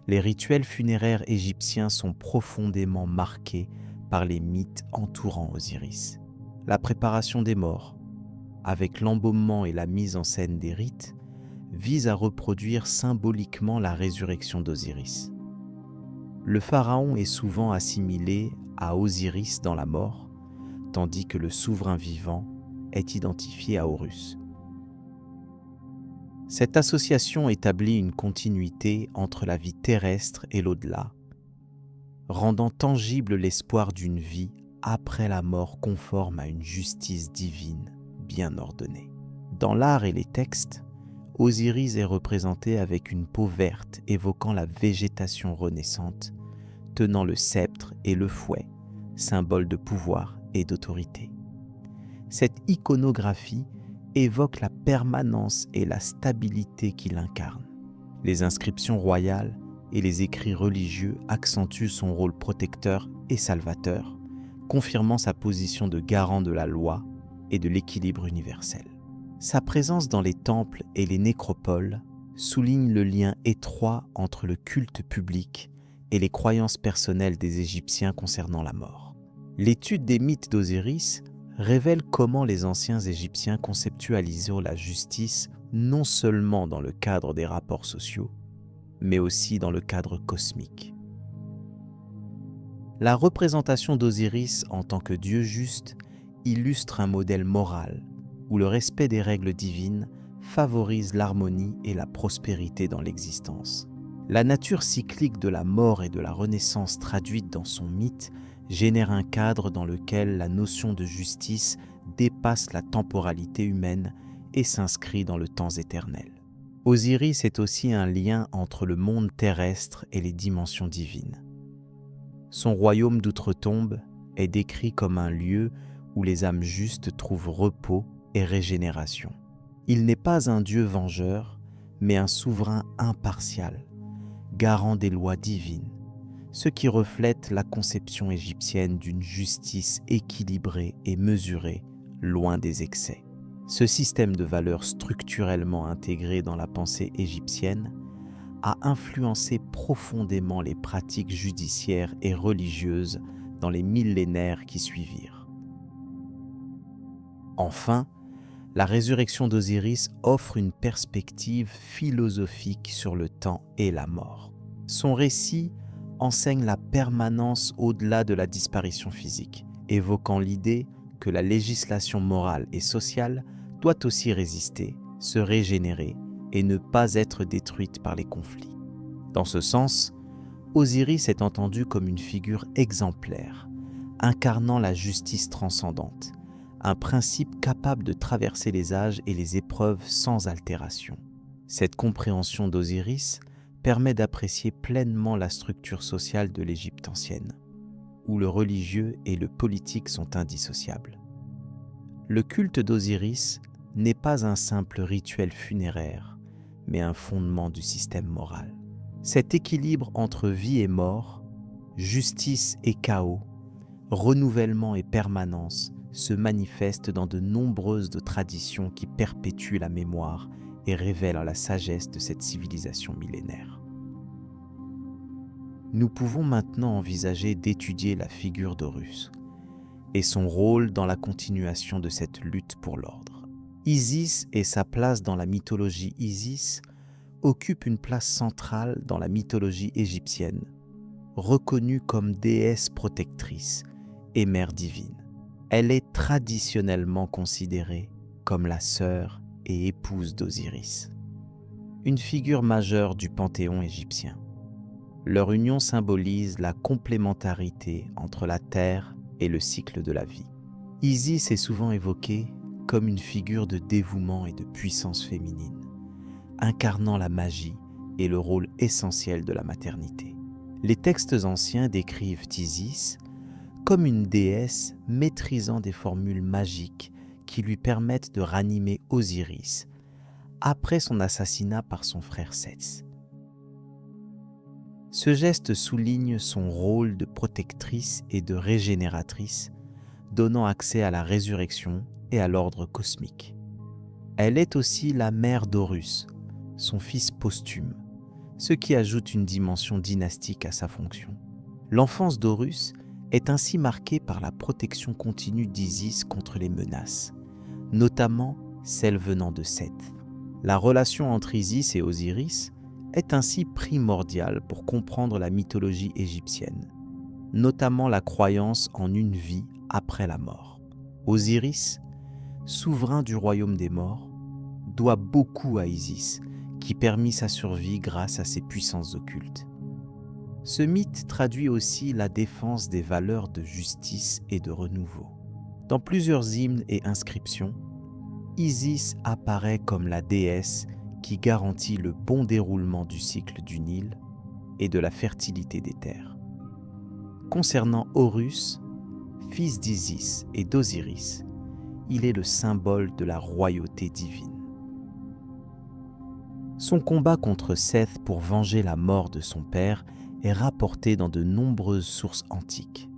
les rituels funéraires égyptiens sont profondément marqués par les mythes entourant Osiris. La préparation des morts, avec l'embaumement et la mise en scène des rites, vise à reproduire symboliquement la résurrection d'Osiris. Le pharaon est souvent assimilé à Osiris dans la mort, tandis que le souverain vivant est identifié à Horus. Cette association établit une continuité entre la vie terrestre et l'au-delà, rendant tangible l'espoir d'une vie après la mort conforme à une justice divine bien ordonnée. Dans l'art et les textes, Osiris est représenté avec une peau verte évoquant la végétation renaissante, tenant le sceptre et le fouet, symbole de pouvoir et d'autorité. Cette iconographie évoque la permanence et la stabilité qu'il incarne. Les inscriptions royales et les écrits religieux accentuent son rôle protecteur et salvateur, confirmant sa position de garant de la loi et de l'équilibre universel. Sa présence dans les temples et les nécropoles souligne le lien étroit entre le culte public et les croyances personnelles des Égyptiens concernant la mort. L'étude des mythes d'Osiris révèle comment les anciens Égyptiens conceptualisaient la justice non seulement dans le cadre des rapports sociaux, mais aussi dans le cadre cosmique. La représentation d'Osiris en tant que Dieu juste illustre un modèle moral où le respect des règles divines favorise l'harmonie et la prospérité dans l'existence. La nature cyclique de la mort et de la renaissance traduite dans son mythe génère un cadre dans lequel la notion de justice dépasse la temporalité humaine et s'inscrit dans le temps éternel. Osiris est aussi un lien entre le monde terrestre et les dimensions divines. Son royaume d'outre-tombe est décrit comme un lieu où les âmes justes trouvent repos et régénération. Il n'est pas un Dieu vengeur, mais un souverain impartial, garant des lois divines, ce qui reflète la conception égyptienne d'une justice équilibrée et mesurée, loin des excès. Ce système de valeurs structurellement intégré dans la pensée égyptienne a influencé profondément les pratiques judiciaires et religieuses dans les millénaires qui suivirent. Enfin, la résurrection d'Osiris offre une perspective philosophique sur le temps et la mort. Son récit enseigne la permanence au-delà de la disparition physique, évoquant l'idée que la législation morale et sociale doit aussi résister, se régénérer et ne pas être détruite par les conflits. Dans ce sens, Osiris est entendu comme une figure exemplaire, incarnant la justice transcendante, un principe capable de traverser les âges et les épreuves sans altération. Cette compréhension d'Osiris permet d'apprécier pleinement la structure sociale de l'Égypte ancienne, où le religieux et le politique sont indissociables. Le culte d'Osiris n'est pas un simple rituel funéraire, mais un fondement du système moral. Cet équilibre entre vie et mort, justice et chaos, renouvellement et permanence se manifeste dans de nombreuses traditions qui perpétuent la mémoire et révèlent la sagesse de cette civilisation millénaire. Nous pouvons maintenant envisager d'étudier la figure d'Horus et son rôle dans la continuation de cette lutte pour l'ordre. Isis et sa place dans la mythologie Isis occupent une place centrale dans la mythologie égyptienne, reconnue comme déesse protectrice et mère divine. Elle est traditionnellement considérée comme la sœur et épouse d'Osiris, une figure majeure du panthéon égyptien. Leur union symbolise la complémentarité entre la terre et le cycle de la vie. Isis est souvent évoquée comme une figure de dévouement et de puissance féminine, incarnant la magie et le rôle essentiel de la maternité. Les textes anciens décrivent Isis comme une déesse maîtrisant des formules magiques qui lui permettent de ranimer Osiris après son assassinat par son frère Seth. Ce geste souligne son rôle de protectrice et de régénératrice, donnant accès à la résurrection et à l'ordre cosmique. Elle est aussi la mère d'Horus, son fils posthume, ce qui ajoute une dimension dynastique à sa fonction. L'enfance d'Horus est ainsi marquée par la protection continue d'Isis contre les menaces, notamment celles venant de Seth. La relation entre Isis et Osiris est ainsi primordiale pour comprendre la mythologie égyptienne, notamment la croyance en une vie après la mort. Osiris, souverain du royaume des morts, doit beaucoup à Isis, qui permit sa survie grâce à ses puissances occultes. Ce mythe traduit aussi la défense des valeurs de justice et de renouveau. Dans plusieurs hymnes et inscriptions, Isis apparaît comme la déesse qui garantit le bon déroulement du cycle du Nil et de la fertilité des terres. Concernant Horus, fils d'Isis et d'Osiris, il est le symbole de la royauté divine. Son combat contre Seth pour venger la mort de son père est rapporté dans de nombreuses sources antiques.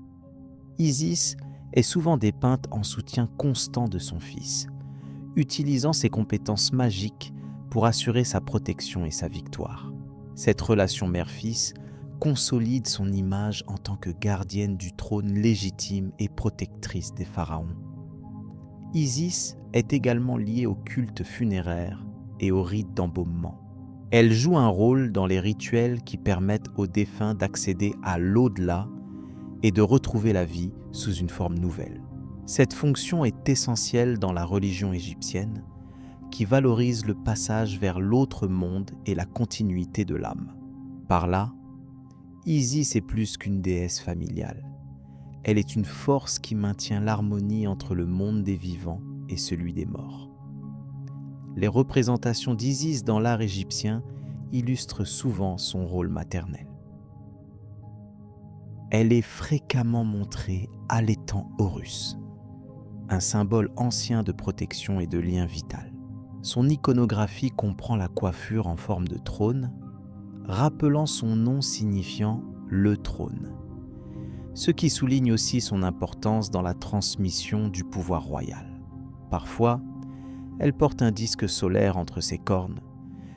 Isis est souvent dépeinte en soutien constant de son fils, utilisant ses compétences magiques pour assurer sa protection et sa victoire. Cette relation mère-fils consolide son image en tant que gardienne du trône légitime et protectrice des pharaons. Isis est également liée au culte funéraire et au rite d'embaumement. Elle joue un rôle dans les rituels qui permettent aux défunts d'accéder à l'au-delà et de retrouver la vie sous une forme nouvelle. Cette fonction est essentielle dans la religion égyptienne, qui valorise le passage vers l'autre monde et la continuité de l'âme. Par là, Isis est plus qu'une déesse familiale. Elle est une force qui maintient l'harmonie entre le monde des vivants et celui des morts. Les représentations d'Isis dans l'art égyptien illustrent souvent son rôle maternel. Elle est fréquemment montrée allaitant Horus, un symbole ancien de protection et de lien vital. Son iconographie comprend la coiffure en forme de trône, rappelant son nom signifiant « le trône », ce qui souligne aussi son importance dans la transmission du pouvoir royal. Parfois, elle porte un disque solaire entre ses cornes,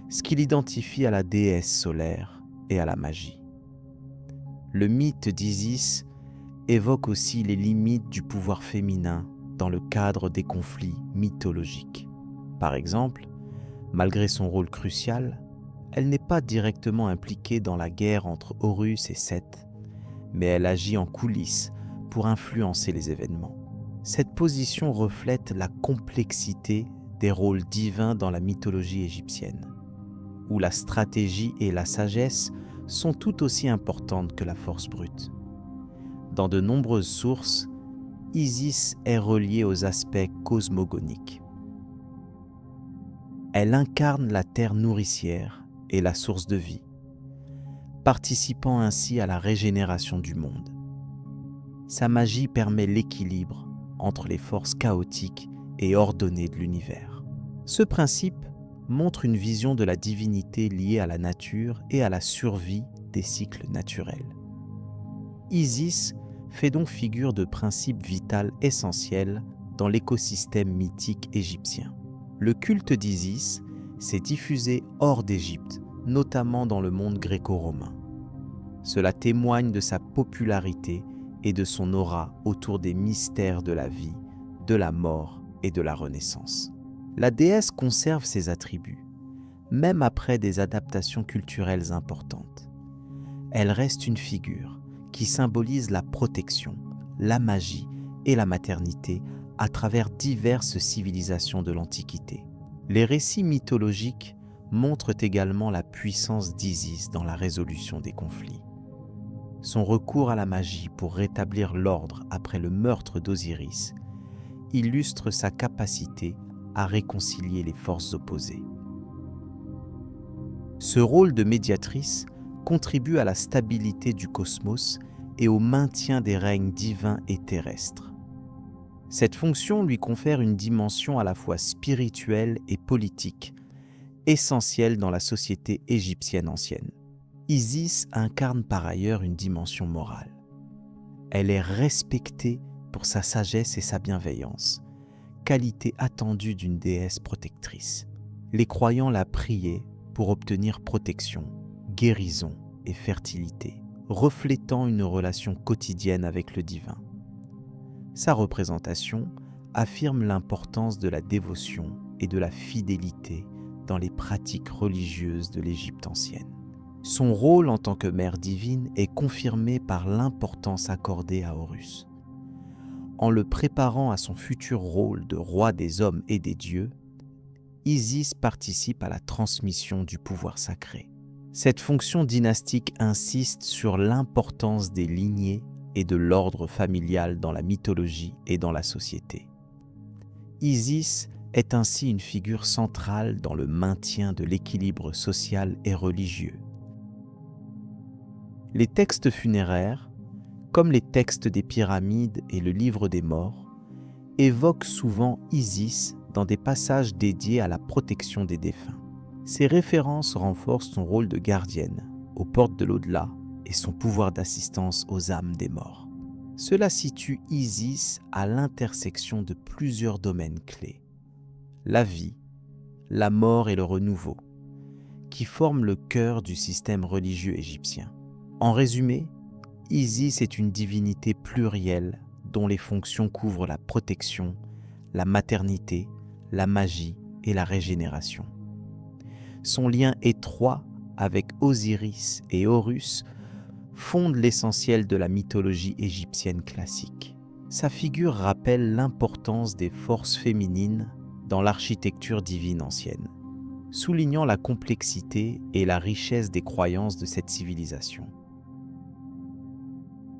ce qui l'identifie à la déesse solaire et à la magie. Le mythe d'Isis évoque aussi les limites du pouvoir féminin dans le cadre des conflits mythologiques. Par exemple, malgré son rôle crucial, elle n'est pas directement impliquée dans la guerre entre Horus et Seth, mais elle agit en coulisses pour influencer les événements. Cette position reflète la complexité des rôles divins dans la mythologie égyptienne, où la stratégie et la sagesse sont tout aussi importantes que la force brute. Dans de nombreuses sources, Isis est reliée aux aspects cosmogoniques. Elle incarne la terre nourricière et la source de vie, participant ainsi à la régénération du monde. Sa magie permet l'équilibre entre les forces chaotiques et ordonnées de l'univers. Ce principe montre une vision de la divinité liée à la nature et à la survie des cycles naturels. Isis fait donc figure de principe vital essentiel dans l'écosystème mythique égyptien. Le culte d'Isis s'est diffusé hors d'Égypte, notamment dans le monde gréco-romain. Cela témoigne de sa popularité et de son aura autour des mystères de la vie, de la mort et de la renaissance. La déesse conserve ses attributs, même après des adaptations culturelles importantes. Elle reste une figure qui symbolise la protection, la magie et la maternité à travers diverses civilisations de l'Antiquité. Les récits mythologiques montrent également la puissance d'Isis dans la résolution des conflits. Son recours à la magie pour rétablir l'ordre après le meurtre d'Osiris illustre sa capacité à réconcilier les forces opposées. Ce rôle de médiatrice contribue à la stabilité du cosmos et au maintien des règnes divins et terrestres. Cette fonction lui confère une dimension à la fois spirituelle et politique, essentielle dans la société égyptienne ancienne. Isis incarne par ailleurs une dimension morale. Elle est respectée pour sa sagesse et sa bienveillance, qualité attendue d'une déesse protectrice. Les croyants la priaient pour obtenir protection, guérison et fertilité, reflétant une relation quotidienne avec le divin. Sa représentation affirme l'importance de la dévotion et de la fidélité dans les pratiques religieuses de l'Égypte ancienne. Son rôle en tant que mère divine est confirmé par l'importance accordée à Horus. En le préparant à son futur rôle de roi des hommes et des dieux, Isis participe à la transmission du pouvoir sacré. Cette fonction dynastique insiste sur l'importance des lignées et de l'ordre familial dans la mythologie et dans la société. Isis est ainsi une figure centrale dans le maintien de l'équilibre social et religieux. Les textes funéraires, comme les textes des pyramides et le livre des morts, évoquent souvent Isis dans des passages dédiés à la protection des défunts. Ces références renforcent son rôle de gardienne aux portes de l'au-delà et son pouvoir d'assistance aux âmes des morts. Cela situe Isis à l'intersection de plusieurs domaines clés: la vie, la mort et le renouveau, qui forment le cœur du système religieux égyptien. En résumé, Isis est une divinité plurielle dont les fonctions couvrent la protection, la maternité, la magie et la régénération. Son lien étroit avec Osiris et Horus fonde l'essentiel de la mythologie égyptienne classique. Sa figure rappelle l'importance des forces féminines dans l'architecture divine ancienne, soulignant la complexité et la richesse des croyances de cette civilisation.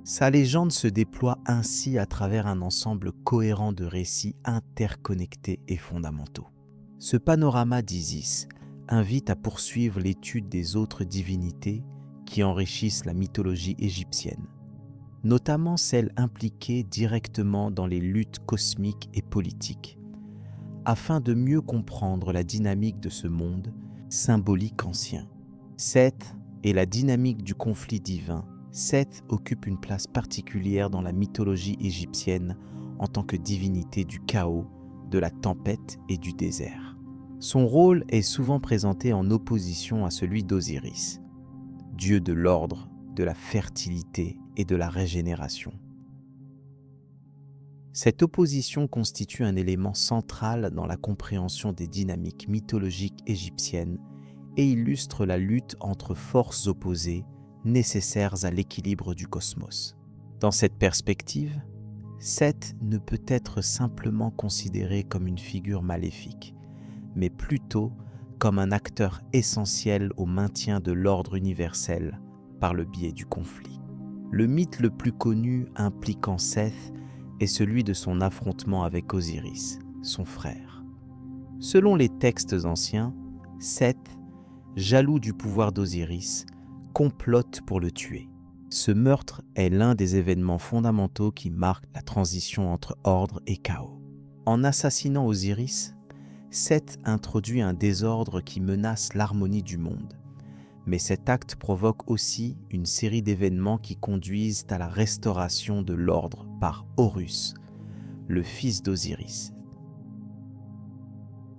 Sa légende se déploie ainsi à travers un ensemble cohérent de récits interconnectés et fondamentaux. Ce panorama d'Isis invite à poursuivre l'étude des autres divinités qui enrichissent la mythologie égyptienne, notamment celles impliquées directement dans les luttes cosmiques et politiques, afin de mieux comprendre la dynamique de ce monde symbolique ancien. Seth est la dynamique du conflit divin. Seth occupe une place particulière dans la mythologie égyptienne en tant que divinité du chaos, de la tempête et du désert. Son rôle est souvent présenté en opposition à celui d'Osiris, dieu de l'ordre, de la fertilité et de la régénération. Cette opposition constitue un élément central dans la compréhension des dynamiques mythologiques égyptiennes et illustre la lutte entre forces opposées nécessaires à l'équilibre du cosmos. Dans cette perspective, Seth ne peut être simplement considéré comme une figure maléfique, mais plutôt comme un acteur essentiel au maintien de l'ordre universel par le biais du conflit. Le mythe le plus connu impliquant Seth est celui de son affrontement avec Osiris, son frère. Selon les textes anciens, Seth, jaloux du pouvoir d'Osiris, complote pour le tuer. Ce meurtre est l'un des événements fondamentaux qui marquent la transition entre ordre et chaos. En assassinant Osiris, Seth introduit un désordre qui menace l'harmonie du monde. Mais cet acte provoque aussi une série d'événements qui conduisent à la restauration de l'ordre par Horus, le fils d'Osiris.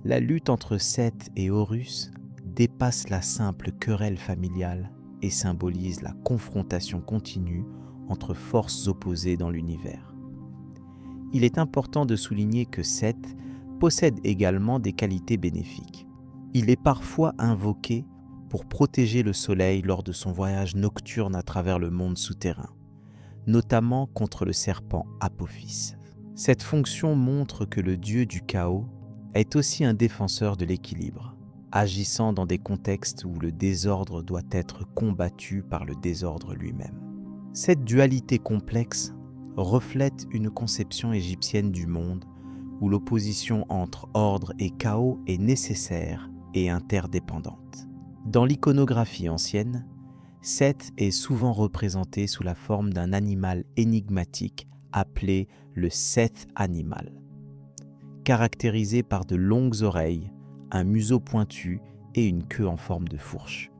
La lutte entre Seth et Horus dépasse la simple querelle familiale et symbolise la confrontation continue entre forces opposées dans l'univers. Il est important de souligner que Seth possède également des qualités bénéfiques. Il est parfois invoqué pour protéger le soleil lors de son voyage nocturne à travers le monde souterrain, notamment contre le serpent Apophis. Cette fonction montre que le dieu du chaos est aussi un défenseur de l'équilibre, agissant dans des contextes où le désordre doit être combattu par le désordre lui-même. Cette dualité complexe reflète une conception égyptienne du monde où l'opposition entre ordre et chaos est nécessaire et interdépendante. Dans l'iconographie ancienne, Seth est souvent représenté sous la forme d'un animal énigmatique appelé le Seth animal, caractérisé par de longues oreilles, un museau pointu et une queue en forme de fourche.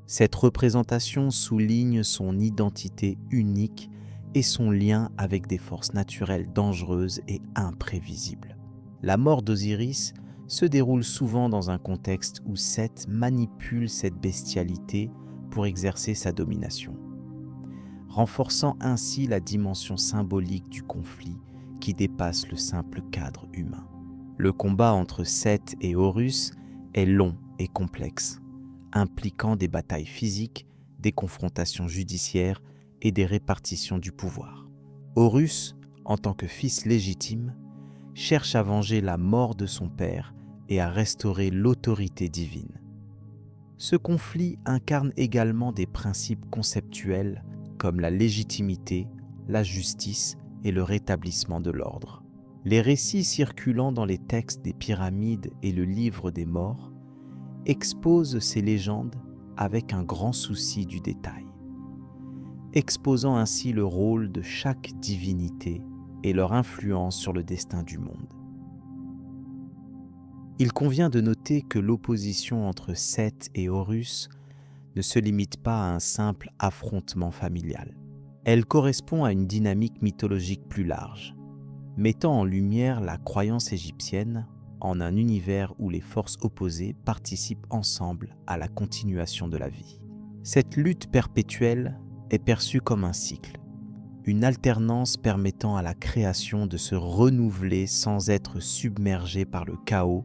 Cette représentation souligne son identité unique et son lien avec des forces naturelles dangereuses et imprévisibles. La mort d'Osiris se déroule souvent dans un contexte où Seth manipule cette bestialité pour exercer sa domination, renforçant ainsi la dimension symbolique du conflit qui dépasse le simple cadre humain. Le combat entre Seth et Horus est long et complexe, impliquant des batailles physiques, des confrontations judiciaires et des répartitions du pouvoir. Horus, en tant que fils légitime, cherche à venger la mort de son père et à restaurer l'autorité divine. Ce conflit incarne également des principes conceptuels comme la légitimité, la justice et le rétablissement de l'ordre. Les récits circulant dans les textes des pyramides et le livre des morts exposent ces légendes avec un grand souci du détail, exposant ainsi le rôle de chaque divinité et leur influence sur le destin du monde. Il convient de noter que l'opposition entre Seth et Horus ne se limite pas à un simple affrontement familial. Elle correspond à une dynamique mythologique plus large, mettant en lumière la croyance égyptienne en un univers où les forces opposées participent ensemble à la continuation de la vie. Cette lutte perpétuelle est perçue comme un cycle, une alternance permettant à la création de se renouveler sans être submergée par le chaos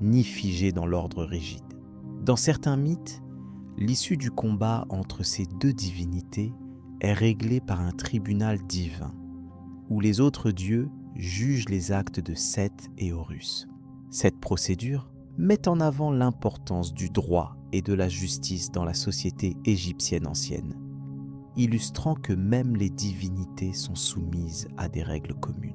ni figée dans l'ordre rigide. Dans certains mythes, l'issue du combat entre ces deux divinités est réglée par un tribunal divin, où les autres dieux jugent les actes de Seth et Horus. Cette procédure met en avant l'importance du droit et de la justice dans la société égyptienne ancienne, illustrant que même les divinités sont soumises à des règles communes.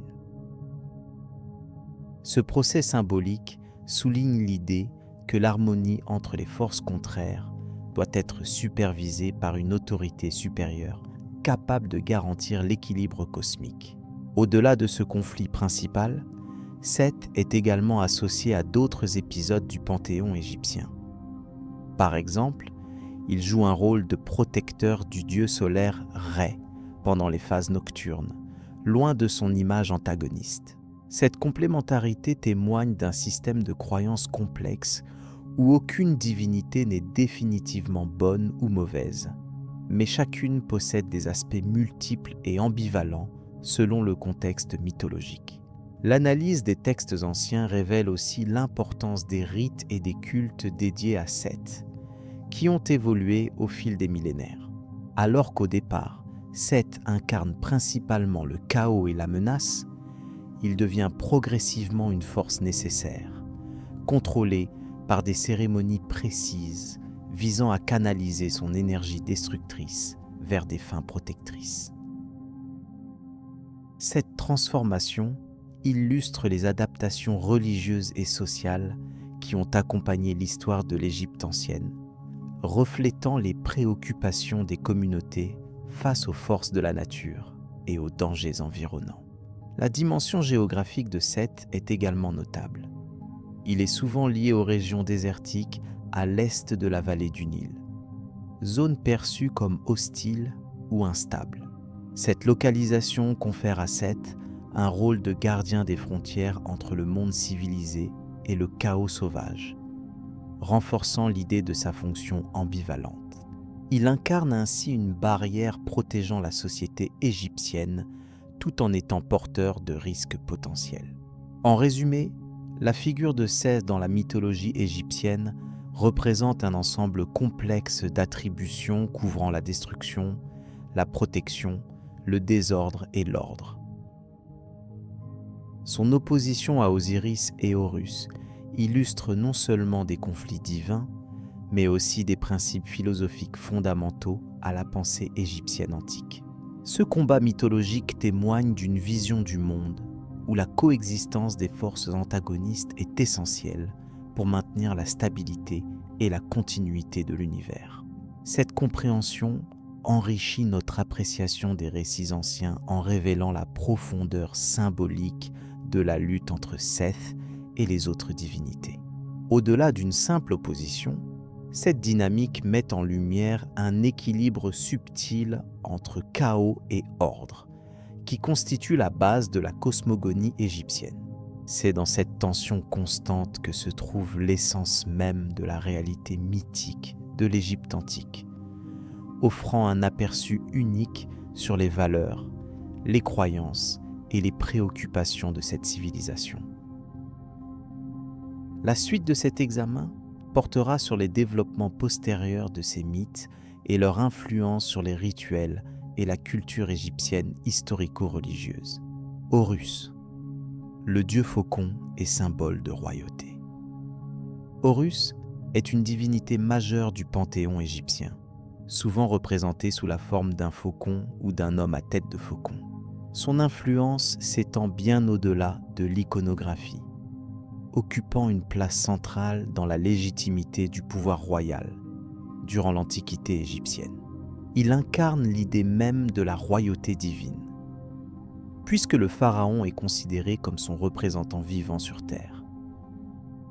Ce procès symbolique souligne l'idée que l'harmonie entre les forces contraires doit être supervisée par une autorité supérieure capable de garantir l'équilibre cosmique. Au-delà de ce conflit principal, Seth est également associé à d'autres épisodes du panthéon égyptien. Par exemple, il joue un rôle de protecteur du dieu solaire Rê pendant les phases nocturnes, loin de son image antagoniste. Cette complémentarité témoigne d'un système de croyances complexe où aucune divinité n'est définitivement bonne ou mauvaise, mais chacune possède des aspects multiples et ambivalents selon le contexte mythologique. L'analyse des textes anciens révèle aussi l'importance des rites et des cultes dédiés à Seth, qui ont évolué au fil des millénaires. Alors qu'au départ, Seth incarne principalement le chaos et la menace, il devient progressivement une force nécessaire, contrôlée par des cérémonies précises visant à canaliser son énergie destructrice vers des fins protectrices. Cette transformation illustre les adaptations religieuses et sociales qui ont accompagné l'histoire de l'Égypte ancienne, reflétant les préoccupations des communautés face aux forces de la nature et aux dangers environnants. La dimension géographique de Seth est également notable. Il est souvent lié aux régions désertiques à l'est de la vallée du Nil, zone perçue comme hostile ou instable. Cette localisation confère à Seth un rôle de gardien des frontières entre le monde civilisé et le chaos sauvage, renforçant l'idée de sa fonction ambivalente. Il incarne ainsi une barrière protégeant la société égyptienne tout en étant porteur de risques potentiels. En résumé, la figure de Seth dans la mythologie égyptienne représente un ensemble complexe d'attributions couvrant la destruction, la protection, le désordre et l'ordre. Son opposition à Osiris et Horus illustre non seulement des conflits divins, mais aussi des principes philosophiques fondamentaux à la pensée égyptienne antique. Ce combat mythologique témoigne d'une vision du monde où la coexistence des forces antagonistes est essentielle pour maintenir la stabilité et la continuité de l'univers. Cette compréhension enrichit notre appréciation des récits anciens en révélant la profondeur symbolique de la lutte entre Seth et les autres divinités. Au-delà d'une simple opposition, cette dynamique met en lumière un équilibre subtil entre chaos et ordre, qui constitue la base de la cosmogonie égyptienne. C'est dans cette tension constante que se trouve l'essence même de la réalité mythique de l'Égypte antique, offrant un aperçu unique sur les valeurs, les croyances et les préoccupations de cette civilisation. La suite de cet examen portera sur les développements postérieurs de ces mythes et leur influence sur les rituels et la culture égyptienne historico-religieuse. Horus, le dieu faucon est symbole de royauté. Horus est une divinité majeure du panthéon égyptien, souvent représentée sous la forme d'un faucon ou d'un homme à tête de faucon. Son influence s'étend bien au-delà de l'iconographie, occupant une place centrale dans la légitimité du pouvoir royal durant l'Antiquité égyptienne. Il incarne l'idée même de la royauté divine, puisque le pharaon est considéré comme son représentant vivant sur terre.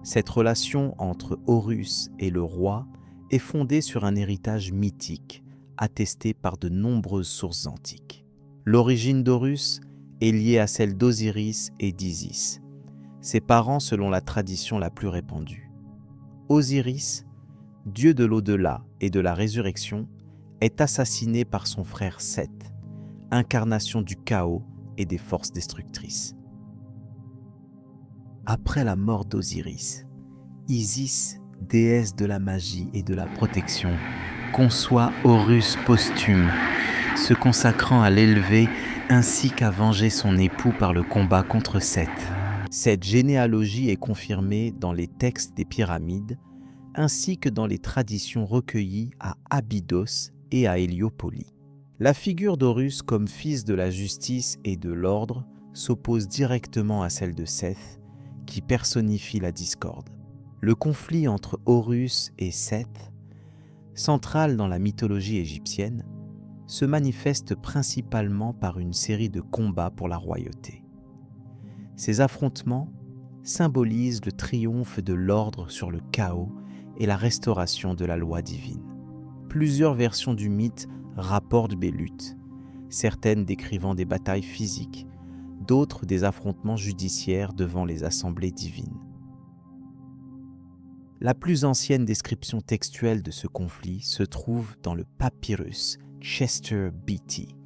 Cette relation entre Horus et le roi est fondée sur un héritage mythique attesté par de nombreuses sources antiques. L'origine d'Horus est liée à celle d'Osiris et d'Isis, ses parents selon la tradition la plus répandue. Osiris, dieu de l'au-delà et de la résurrection, est assassiné par son frère Seth, incarnation du chaos et des forces destructrices. Après la mort d'Osiris, Isis, déesse de la magie et de la protection, conçoit Horus posthume, se consacrant à l'élever ainsi qu'à venger son époux par le combat contre Seth. Cette généalogie est confirmée dans les textes des pyramides, ainsi que dans les traditions recueillies à Abydos et à Héliopolis. La figure d'Horus comme fils de la justice et de l'ordre s'oppose directement à celle de Seth, qui personnifie la discorde. Le conflit entre Horus et Seth, central dans la mythologie égyptienne, se manifeste principalement par une série de combats pour la royauté. Ces affrontements symbolisent le triomphe de l'ordre sur le chaos et la restauration de la loi divine. Plusieurs versions du mythe rapportent des luttes, certaines décrivant des batailles physiques, d'autres des affrontements judiciaires devant les assemblées divines. La plus ancienne description textuelle de ce conflit se trouve dans le papyrus Chester Beatty,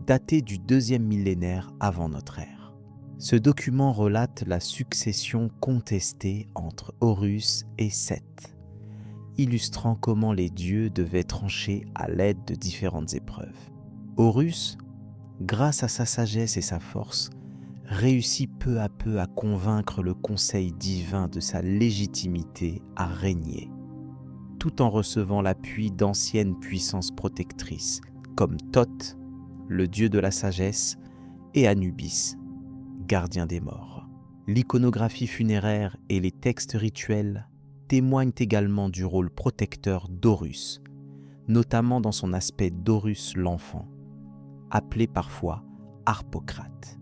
daté du 2e millénaire avant notre ère. Ce document relate la succession contestée entre Horus et Seth, illustrant comment les dieux devaient trancher à l'aide de différentes épreuves. Horus, grâce à sa sagesse et sa force, réussit peu à peu à convaincre le conseil divin de sa légitimité à régner, tout en recevant l'appui d'anciennes puissances protectrices comme Thoth, le dieu de la sagesse, et Anubis, gardien des morts. L'iconographie funéraire et les textes rituels témoignent également du rôle protecteur d'Horus, notamment dans son aspect d'Horus l'enfant, appelé parfois Harpocrate.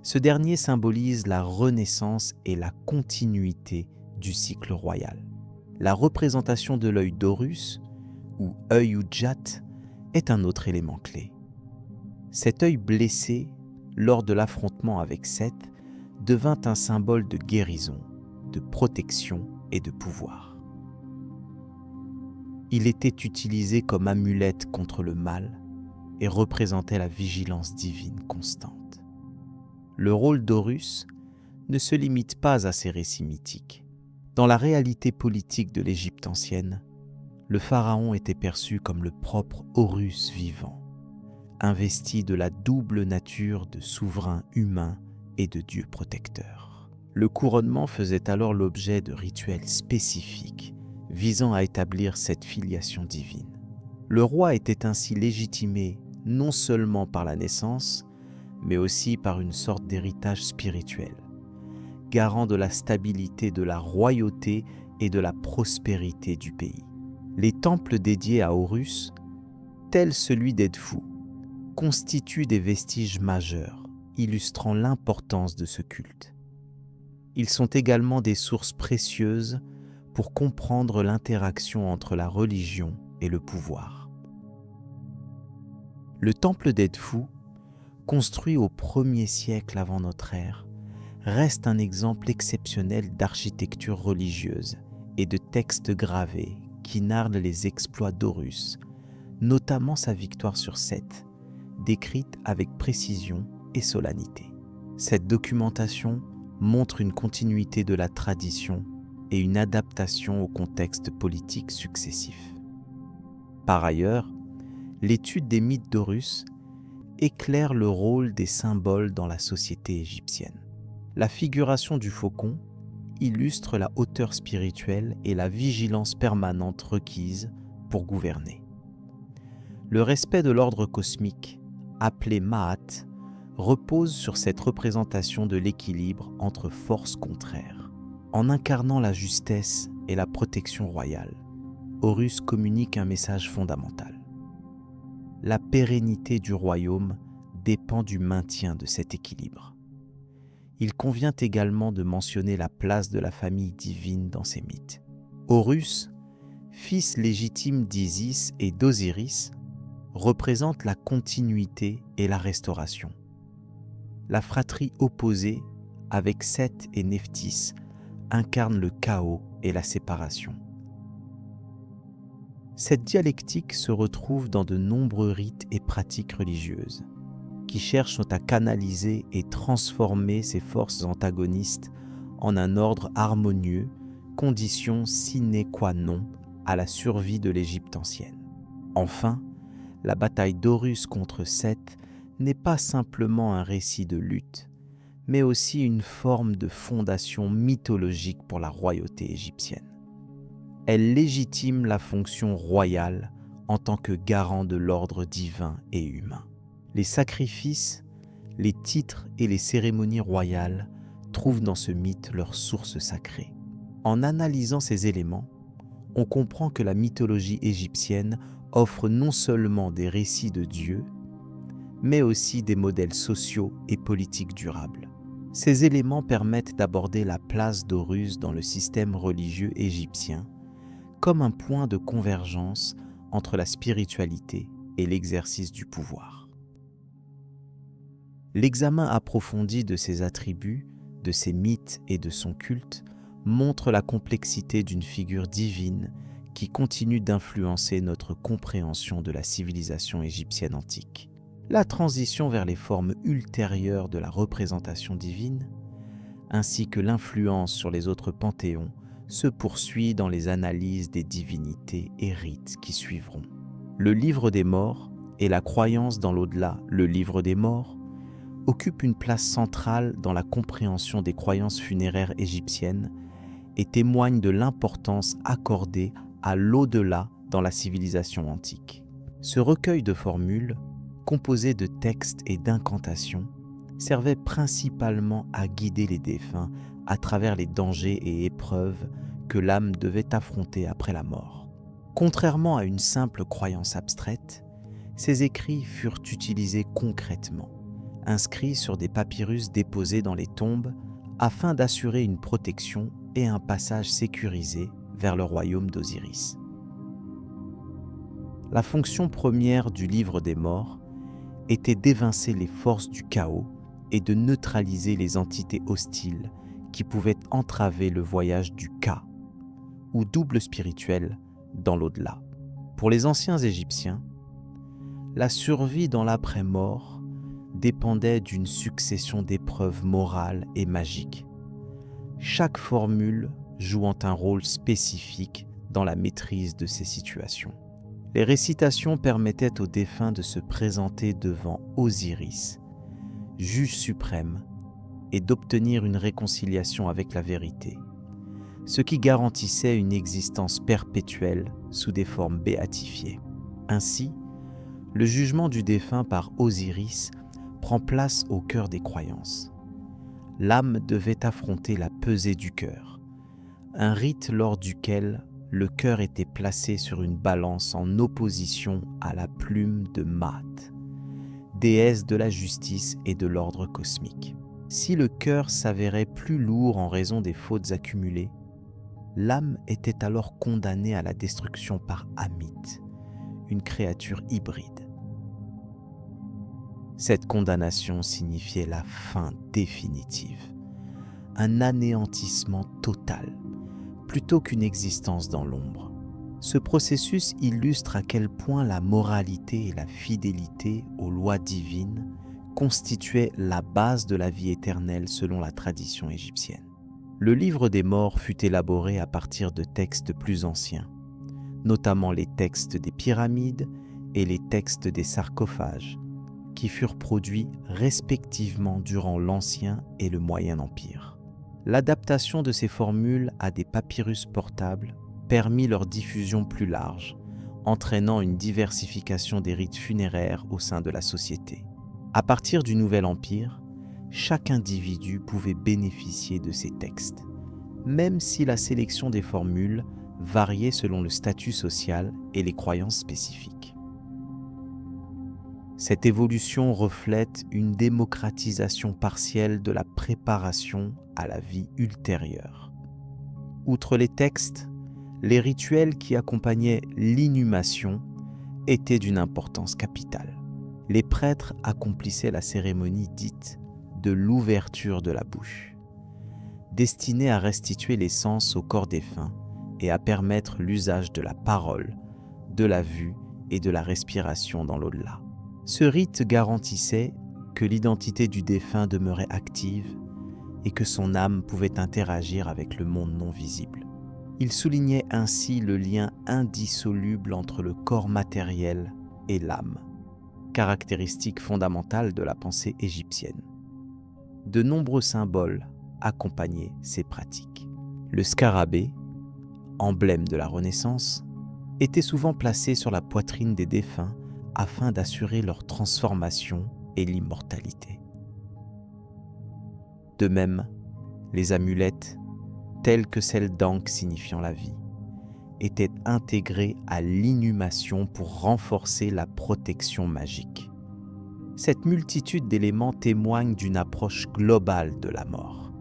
Ce dernier symbolise la renaissance et la continuité du cycle royal. La représentation de l'œil d'Horus, ou œil Udjat, est un autre élément clé. Cet œil blessé, lors de l'affrontement avec Seth, devint un symbole de guérison, de protection et de pouvoir. Il était utilisé comme amulette contre le mal et représentait la vigilance divine constante. Le rôle d'Horus ne se limite pas à ces récits mythiques. Dans la réalité politique de l'Égypte ancienne, le pharaon était perçu comme le propre Horus vivant, investi de la double nature de souverain humain et de dieu protecteur. Le couronnement faisait alors l'objet de rituels spécifiques visant à établir cette filiation divine. Le roi était ainsi légitimé non seulement par la naissance, mais aussi par une sorte d'héritage spirituel, garant de la stabilité de la royauté et de la prospérité du pays. Les temples dédiés à Horus, tels celui d'Edfu, constituent des vestiges majeurs, illustrant l'importance de ce culte. Ils sont également des sources précieuses pour comprendre l'interaction entre la religion et le pouvoir. Le temple d'Edfu, construit au 1er siècle avant notre ère, reste un exemple exceptionnel d'architecture religieuse et de textes gravés qui narrent les exploits d'Horus, notamment sa victoire sur Seth, décrite avec précision et solennité. Cette documentation montre une continuité de la tradition et une adaptation au contexte politique successif. Par ailleurs, l'étude des mythes d'Horus éclaire le rôle des symboles dans la société égyptienne. La figuration du faucon illustre la hauteur spirituelle et la vigilance permanente requise pour gouverner. Le respect de l'ordre cosmique, appelé Ma'at, repose sur cette représentation de l'équilibre entre forces contraires. En incarnant la justesse et la protection royale, Horus communique un message fondamental. La pérennité du royaume dépend du maintien de cet équilibre. Il convient également de mentionner la place de la famille divine dans ces mythes. Horus, fils légitime d'Isis et d'Osiris, représente la continuité et la restauration. La fratrie opposée, avec Seth et Nephthys, incarne le chaos et la séparation. Cette dialectique se retrouve dans de nombreux rites et pratiques religieuses, qui cherchent à canaliser et transformer ces forces antagonistes en un ordre harmonieux, condition sine qua non à la survie de l'Égypte ancienne. Enfin, la bataille d'Horus contre Seth n'est pas simplement un récit de lutte, mais aussi une forme de fondation mythologique pour la royauté égyptienne. Elle légitime la fonction royale en tant que garant de l'ordre divin et humain. Les sacrifices, les titres et les cérémonies royales trouvent dans ce mythe leur source sacrée. En analysant ces éléments, on comprend que la mythologie égyptienne offre non seulement des récits de Dieu, mais aussi des modèles sociaux et politiques durables. Ces éléments permettent d'aborder la place d'Horus dans le système religieux égyptien comme un point de convergence entre la spiritualité et l'exercice du pouvoir. L'examen approfondi de ses attributs, de ses mythes et de son culte montre la complexité d'une figure divine qui continue d'influencer notre compréhension de la civilisation égyptienne antique. La transition vers les formes ultérieures de la représentation divine, ainsi que l'influence sur les autres panthéons, se poursuit dans les analyses des divinités et rites qui suivront. Le livre des morts et la croyance dans l'au-delà, le livre des morts, occupent une place centrale dans la compréhension des croyances funéraires égyptiennes et témoignent de l'importance accordée à l'au-delà dans la civilisation antique. Ce recueil de formules, composé de textes et d'incantations, servait principalement à guider les défunts à travers les dangers et épreuves que l'âme devait affronter après la mort. Contrairement à une simple croyance abstraite, ces écrits furent utilisés concrètement, inscrits sur des papyrus déposés dans les tombes afin d'assurer une protection et un passage sécurisé vers le royaume d'Osiris. La fonction première du livre des morts était d'évincer les forces du chaos et de neutraliser les entités hostiles qui pouvaient entraver le voyage du Ka, ou double spirituel, dans l'au-delà. Pour les anciens Égyptiens, la survie dans l'après-mort dépendait d'une succession d'épreuves morales et magiques, chaque formule jouant un rôle spécifique dans la maîtrise de ces situations. Les récitations permettaient aux défunts de se présenter devant Osiris, juge suprême, et d'obtenir une réconciliation avec la vérité, ce qui garantissait une existence perpétuelle sous des formes béatifiées. Ainsi, le jugement du défunt par Osiris prend place au cœur des croyances. L'âme devait affronter la pesée du cœur, un rite lors duquel le cœur était placé sur une balance en opposition à la plume de Maat, déesse de la justice et de l'ordre cosmique. Si le cœur s'avérait plus lourd en raison des fautes accumulées, l'âme était alors condamnée à la destruction par Amit, une créature hybride. Cette condamnation signifiait la fin définitive, un anéantissement total, plutôt qu'une existence dans l'ombre. Ce processus illustre à quel point la moralité et la fidélité aux lois divines constituaient la base de la vie éternelle selon la tradition égyptienne. Le livre des morts fut élaboré à partir de textes plus anciens, notamment les textes des pyramides et les textes des sarcophages, qui furent produits respectivement durant l'Ancien et le Moyen Empire. L'adaptation de ces formules à des papyrus portables permit leur diffusion plus large, entraînant une diversification des rites funéraires au sein de la société. À partir du Nouvel Empire, chaque individu pouvait bénéficier de ces textes, même si la sélection des formules variait selon le statut social et les croyances spécifiques. Cette évolution reflète une démocratisation partielle de la préparation à la vie ultérieure. Outre les textes, les rituels qui accompagnaient l'inhumation étaient d'une importance capitale. Les prêtres accomplissaient la cérémonie dite de l'ouverture de la bouche, destinée à restituer l'essence au corps défunt et à permettre l'usage de la parole, de la vue et de la respiration dans l'au-delà. Ce rite garantissait que l'identité du défunt demeurait active et que son âme pouvait interagir avec le monde non visible. Il soulignait ainsi le lien indissoluble entre le corps matériel et l'âme, caractéristique fondamentale de la pensée égyptienne. De nombreux symboles accompagnaient ces pratiques. Le scarabée, emblème de la Renaissance, était souvent placé sur la poitrine des défunts afin d'assurer leur transformation et l'immortalité. De même, les amulettes, telles que celle d'Ankh signifiant la vie, étaient intégrés à l'inhumation pour renforcer la protection magique. Cette multitude d'éléments témoigne d'une approche globale de la mort,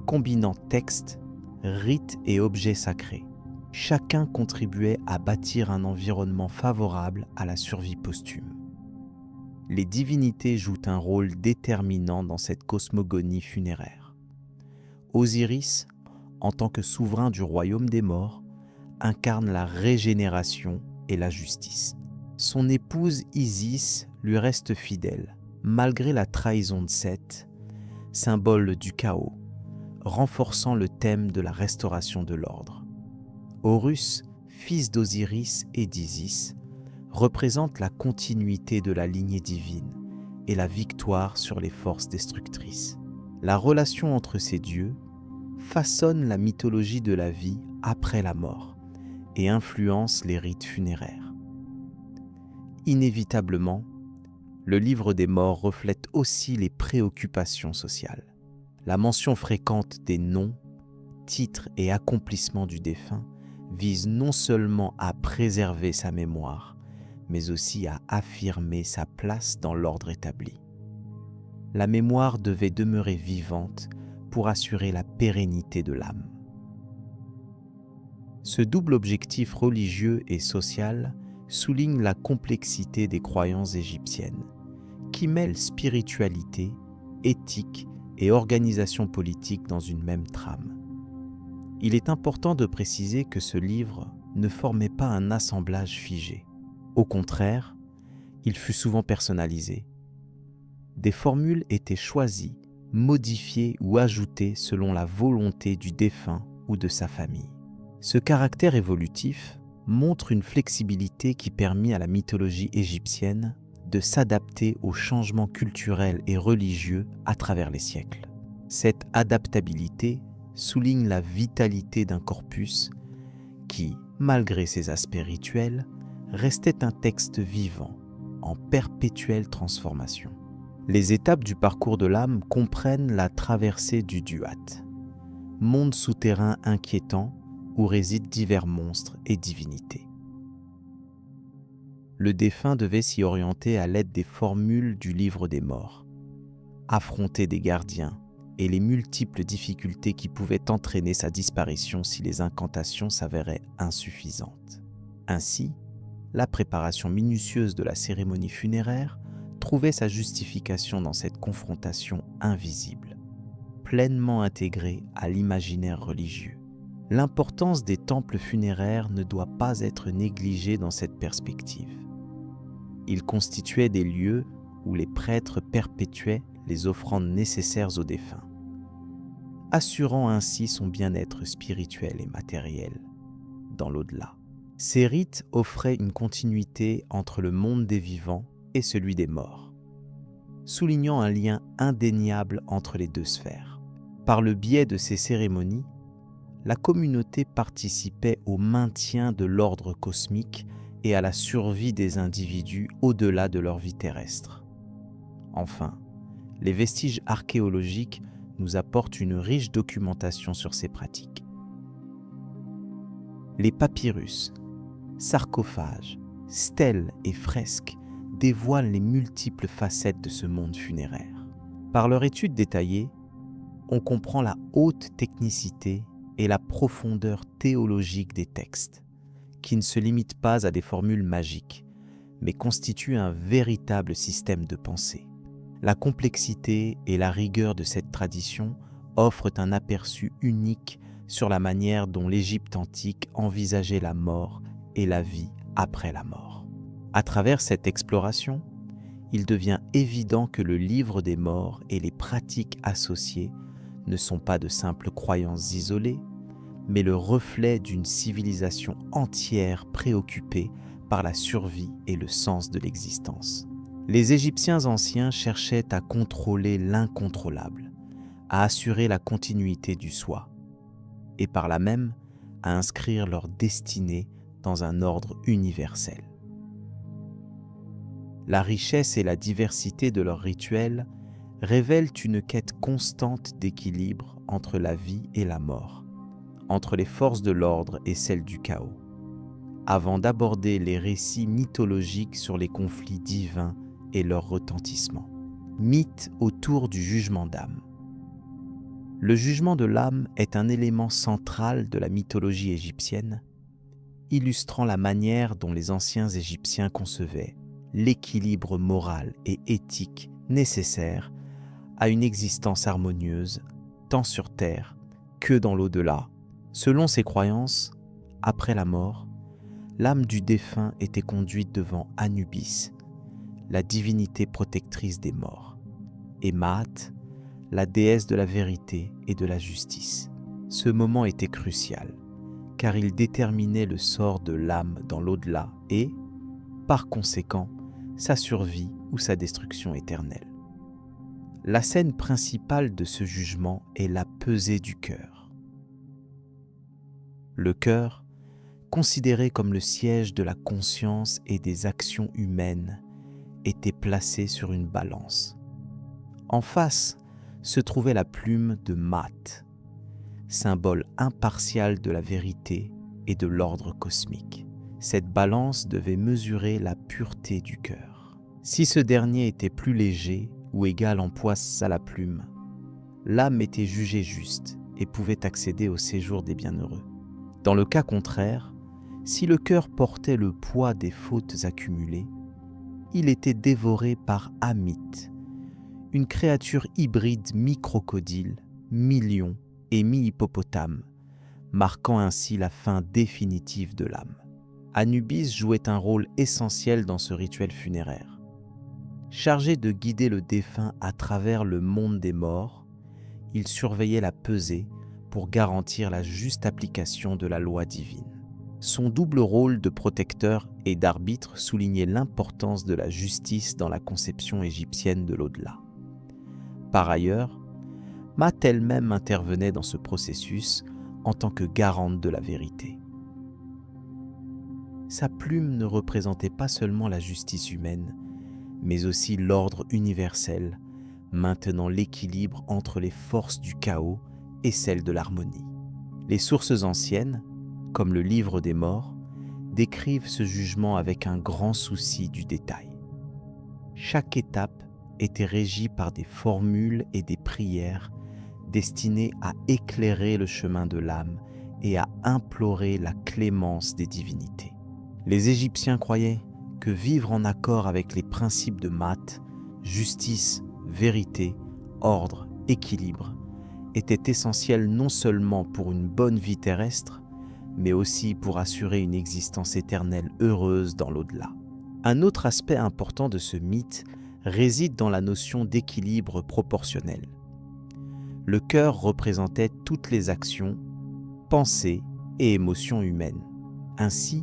combinant textes, rites et objets sacrés. Chacun contribuait à bâtir un environnement favorable à la survie posthume. Les divinités jouent un rôle déterminant dans cette cosmogonie funéraire. Osiris, en tant que souverain du royaume des morts, incarne la régénération et la justice. Son épouse Isis lui reste fidèle, malgré la trahison de Seth, symbole du chaos, renforçant le thème de la restauration de l'ordre. Horus, fils d'Osiris et d'Isis, représente la continuité de la lignée divine et la victoire sur les forces destructrices. La relation entre ces dieux façonne la mythologie de la vie après la mort et influence les rites funéraires. Inévitablement, le livre des morts reflète aussi les préoccupations sociales. La mention fréquente des noms, titres et accomplissements du défunt vise non seulement à préserver sa mémoire, mais aussi à affirmer sa place dans l'ordre établi. La mémoire devait demeurer vivante pour assurer la pérennité de l'âme. Ce double objectif religieux et social souligne la complexité des croyances égyptiennes, qui mêlent spiritualité, éthique et organisation politique dans une même trame. Il est important de préciser que ce livre ne formait pas un assemblage figé. Au contraire, il fut souvent personnalisé. Des formules étaient choisies, modifiées ou ajoutées selon la volonté du défunt ou de sa famille. Ce caractère évolutif montre une flexibilité qui permit à la mythologie égyptienne de s'adapter aux changements culturels et religieux à travers les siècles. Cette adaptabilité souligne la vitalité d'un corpus qui, malgré ses aspects rituels, restait un texte vivant, en perpétuelle transformation. Les étapes du parcours de l'âme comprennent la traversée du Duat, monde souterrain inquiétant où résident divers monstres et divinités. Le défunt devait s'y orienter à l'aide des formules du livre des morts, affronter des gardiens et les multiples difficultés qui pouvaient entraîner sa disparition si les incantations s'avéraient insuffisantes. Ainsi, la préparation minutieuse de la cérémonie funéraire trouvait sa justification dans cette confrontation invisible, pleinement intégrée à l'imaginaire religieux. L'importance des temples funéraires ne doit pas être négligée dans cette perspective. Ils constituaient des lieux où les prêtres perpétuaient les offrandes nécessaires aux défunts, assurant ainsi son bien-être spirituel et matériel dans l'au-delà. Ces rites offraient une continuité entre le monde des vivants et celui des morts, soulignant un lien indéniable entre les deux sphères. Par le biais de ces cérémonies, la communauté participait au maintien de l'ordre cosmique et à la survie des individus au-delà de leur vie terrestre. Enfin, les vestiges archéologiques nous apportent une riche documentation sur ces pratiques. Les papyrus, sarcophages, stèles et fresques dévoilent les multiples facettes de ce monde funéraire. Par leur étude détaillée, on comprend la haute technicité et la profondeur théologique des textes, qui ne se limitent pas à des formules magiques, mais constituent un véritable système de pensée. La complexité et la rigueur de cette tradition offrent un aperçu unique sur la manière dont l'Égypte antique envisageait la mort et la vie après la mort. À travers cette exploration, il devient évident que le livre des morts et les pratiques associées ne sont pas de simples croyances isolées, mais le reflet d'une civilisation entière préoccupée par la survie et le sens de l'existence. Les Égyptiens anciens cherchaient à contrôler l'incontrôlable, à assurer la continuité du soi, et par là même à inscrire leur destinée dans un ordre universel. La richesse et la diversité de leurs rituels révèlent une quête constante d'équilibre entre la vie et la mort, entre les forces de l'ordre et celles du chaos. avant d'aborder les récits mythologiques sur les conflits divins et leur retentissement. Mythe autour du jugement d'âme. Le jugement de l'âme est un élément central de la mythologie égyptienne, illustrant la manière dont les anciens Égyptiens concevaient l'équilibre moral et éthique nécessaire à une existence harmonieuse, tant sur terre que dans l'au-delà. Selon ces croyances, après la mort, l'âme du défunt était conduite devant Anubis, la divinité protectrice des morts, et Maat, la déesse de la vérité et de la justice. Ce moment était crucial, car il déterminait le sort de l'âme dans l'au-delà et, par conséquent, sa survie ou sa destruction éternelle. La scène principale de ce jugement est la pesée du cœur. Le cœur, considéré comme le siège de la conscience et des actions humaines, était placé sur une balance. En face se trouvait la plume de Maat, symbole impartial de la vérité et de l'ordre cosmique. Cette balance devait mesurer la pureté du cœur. Si ce dernier était plus léger ou égal en poids à la plume, l'âme était jugée juste et pouvait accéder au séjour des bienheureux. Dans le cas contraire, si le cœur portait le poids des fautes accumulées, il était dévoré par Amit, une créature hybride mi-crocodile, mi-lion et mi-hippopotame, marquant ainsi la fin définitive de l'âme. Anubis jouait un rôle essentiel dans ce rituel funéraire. Chargé de guider le défunt à travers le monde des morts, il surveillait la pesée pour garantir la juste application de la loi divine. Son double rôle de protecteur et d'arbitre soulignait l'importance de la justice dans la conception égyptienne de l'au-delà. Par ailleurs, Maat elle-même intervenait dans ce processus en tant que garante de la vérité. Sa plume ne représentait pas seulement la justice humaine, mais aussi l'ordre universel, maintenant l'équilibre entre les forces du chaos et celles de l'harmonie. Les sources anciennes, comme le Livre des Morts, décrivent ce jugement avec un grand souci du détail. Chaque étape était régie par des formules et des prières destinées à éclairer le chemin de l'âme et à implorer la clémence des divinités. Les Égyptiens croyaient que vivre en accord avec les principes de Maat, justice, vérité, ordre, équilibre, était essentiel non seulement pour une bonne vie terrestre, mais aussi pour assurer une existence éternelle heureuse dans l'au-delà. Un autre aspect important de ce mythe réside dans la notion d'équilibre proportionnel. Le cœur représentait toutes les actions, pensées et émotions humaines. Ainsi,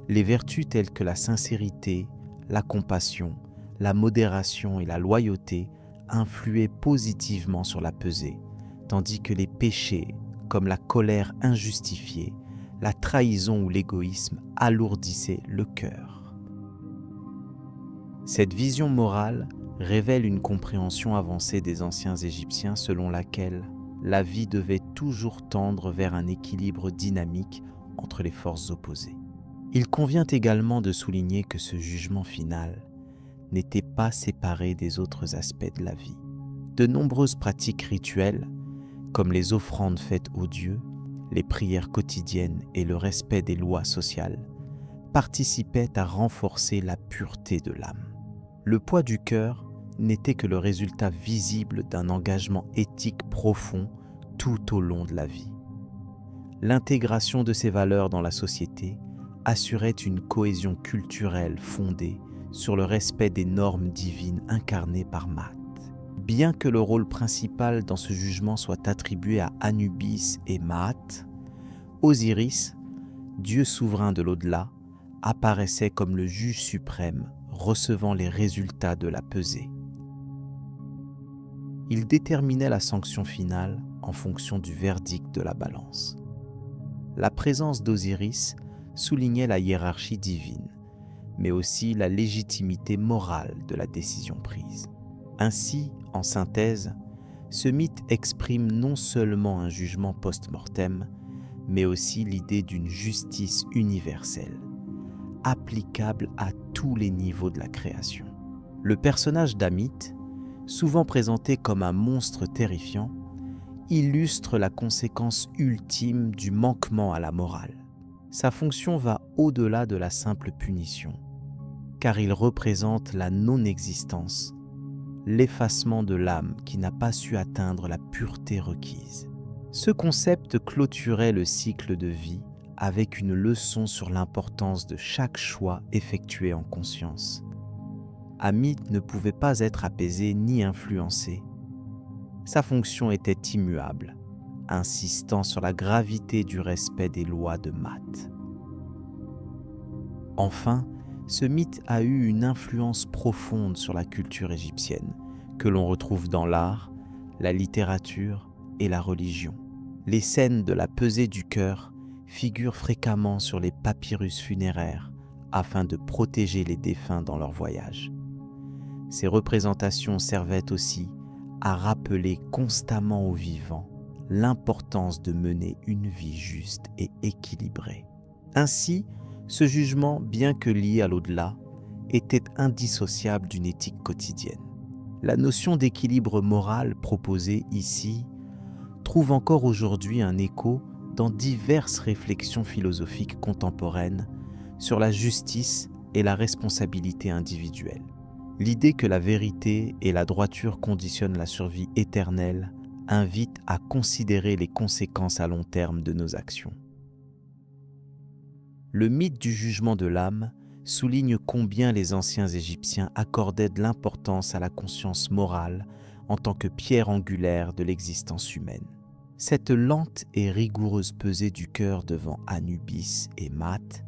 les vertus telles que la sincérité, la compassion, la modération et la loyauté influaient positivement sur la pesée, tandis que les péchés, comme la colère injustifiée, la trahison ou l'égoïsme, alourdissaient le cœur. Cette vision morale révèle une compréhension avancée des anciens Égyptiens selon laquelle la vie devait toujours tendre vers un équilibre dynamique entre les forces opposées. Il convient également de souligner que ce jugement final n'était pas séparé des autres aspects de la vie. De nombreuses pratiques rituelles, comme les offrandes faites aux dieux, les prières quotidiennes et le respect des lois sociales, participaient à renforcer la pureté de l'âme. Le poids du cœur n'était que le résultat visible d'un engagement éthique profond tout au long de la vie. L'intégration de ces valeurs dans la société assurait une cohésion culturelle fondée sur le respect des normes divines incarnées par Maat. Bien que le rôle principal dans ce jugement soit attribué à Anubis et Maat, Osiris, dieu souverain de l'au-delà, apparaissait comme le juge suprême recevant les résultats de la pesée. Il déterminait la sanction finale en fonction du verdict de la balance. La présence d'Osiris soulignait la hiérarchie divine, mais aussi la légitimité morale de la décision prise. Ainsi, en synthèse, ce mythe exprime non seulement un jugement post-mortem, mais aussi l'idée d'une justice universelle, applicable à tous les niveaux de la création. Le personnage d'Amit, souvent présenté comme un monstre terrifiant, illustre la conséquence ultime du manquement à la morale. Sa fonction va au-delà de la simple punition, car il représente la non-existence, l'effacement de l'âme qui n'a pas su atteindre la pureté requise. Ce concept clôturait le cycle de vie avec une leçon sur l'importance de chaque choix effectué en conscience. Amit ne pouvait pas être apaisé ni influencé. Sa fonction était immuable, insistant sur la gravité du respect des lois de Maat. Enfin, ce mythe a eu une influence profonde sur la culture égyptienne, que l'on retrouve dans l'art, la littérature et la religion. Les scènes de la pesée du cœur figurent fréquemment sur les papyrus funéraires afin de protéger les défunts dans leur voyage. Ces représentations servaient aussi à rappeler constamment aux vivants l'importance de mener une vie juste et équilibrée. Ainsi, ce jugement, bien que lié à l'au-delà, était indissociable d'une éthique quotidienne. La notion d'équilibre moral proposée ici trouve encore aujourd'hui un écho dans diverses réflexions philosophiques contemporaines sur la justice et la responsabilité individuelle. L'idée que la vérité et la droiture conditionnent la survie éternelle invite à considérer les conséquences à long terme de nos actions. Le mythe du jugement de l'âme souligne combien les anciens Égyptiens accordaient de l'importance à la conscience morale en tant que pierre angulaire de l'existence humaine. Cette lente et rigoureuse pesée du cœur devant Anubis et Maat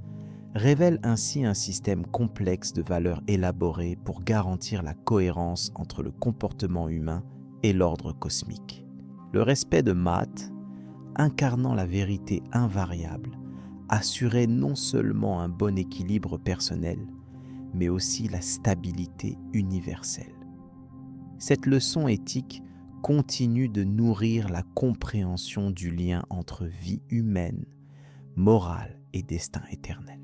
révèle ainsi un système complexe de valeurs élaborées pour garantir la cohérence entre le comportement humain et l'ordre cosmique. Le respect de Maat, incarnant la vérité invariable, assurait non seulement un bon équilibre personnel, mais aussi la stabilité universelle. Cette leçon éthique continue de nourrir la compréhension du lien entre vie humaine, morale et destin éternel.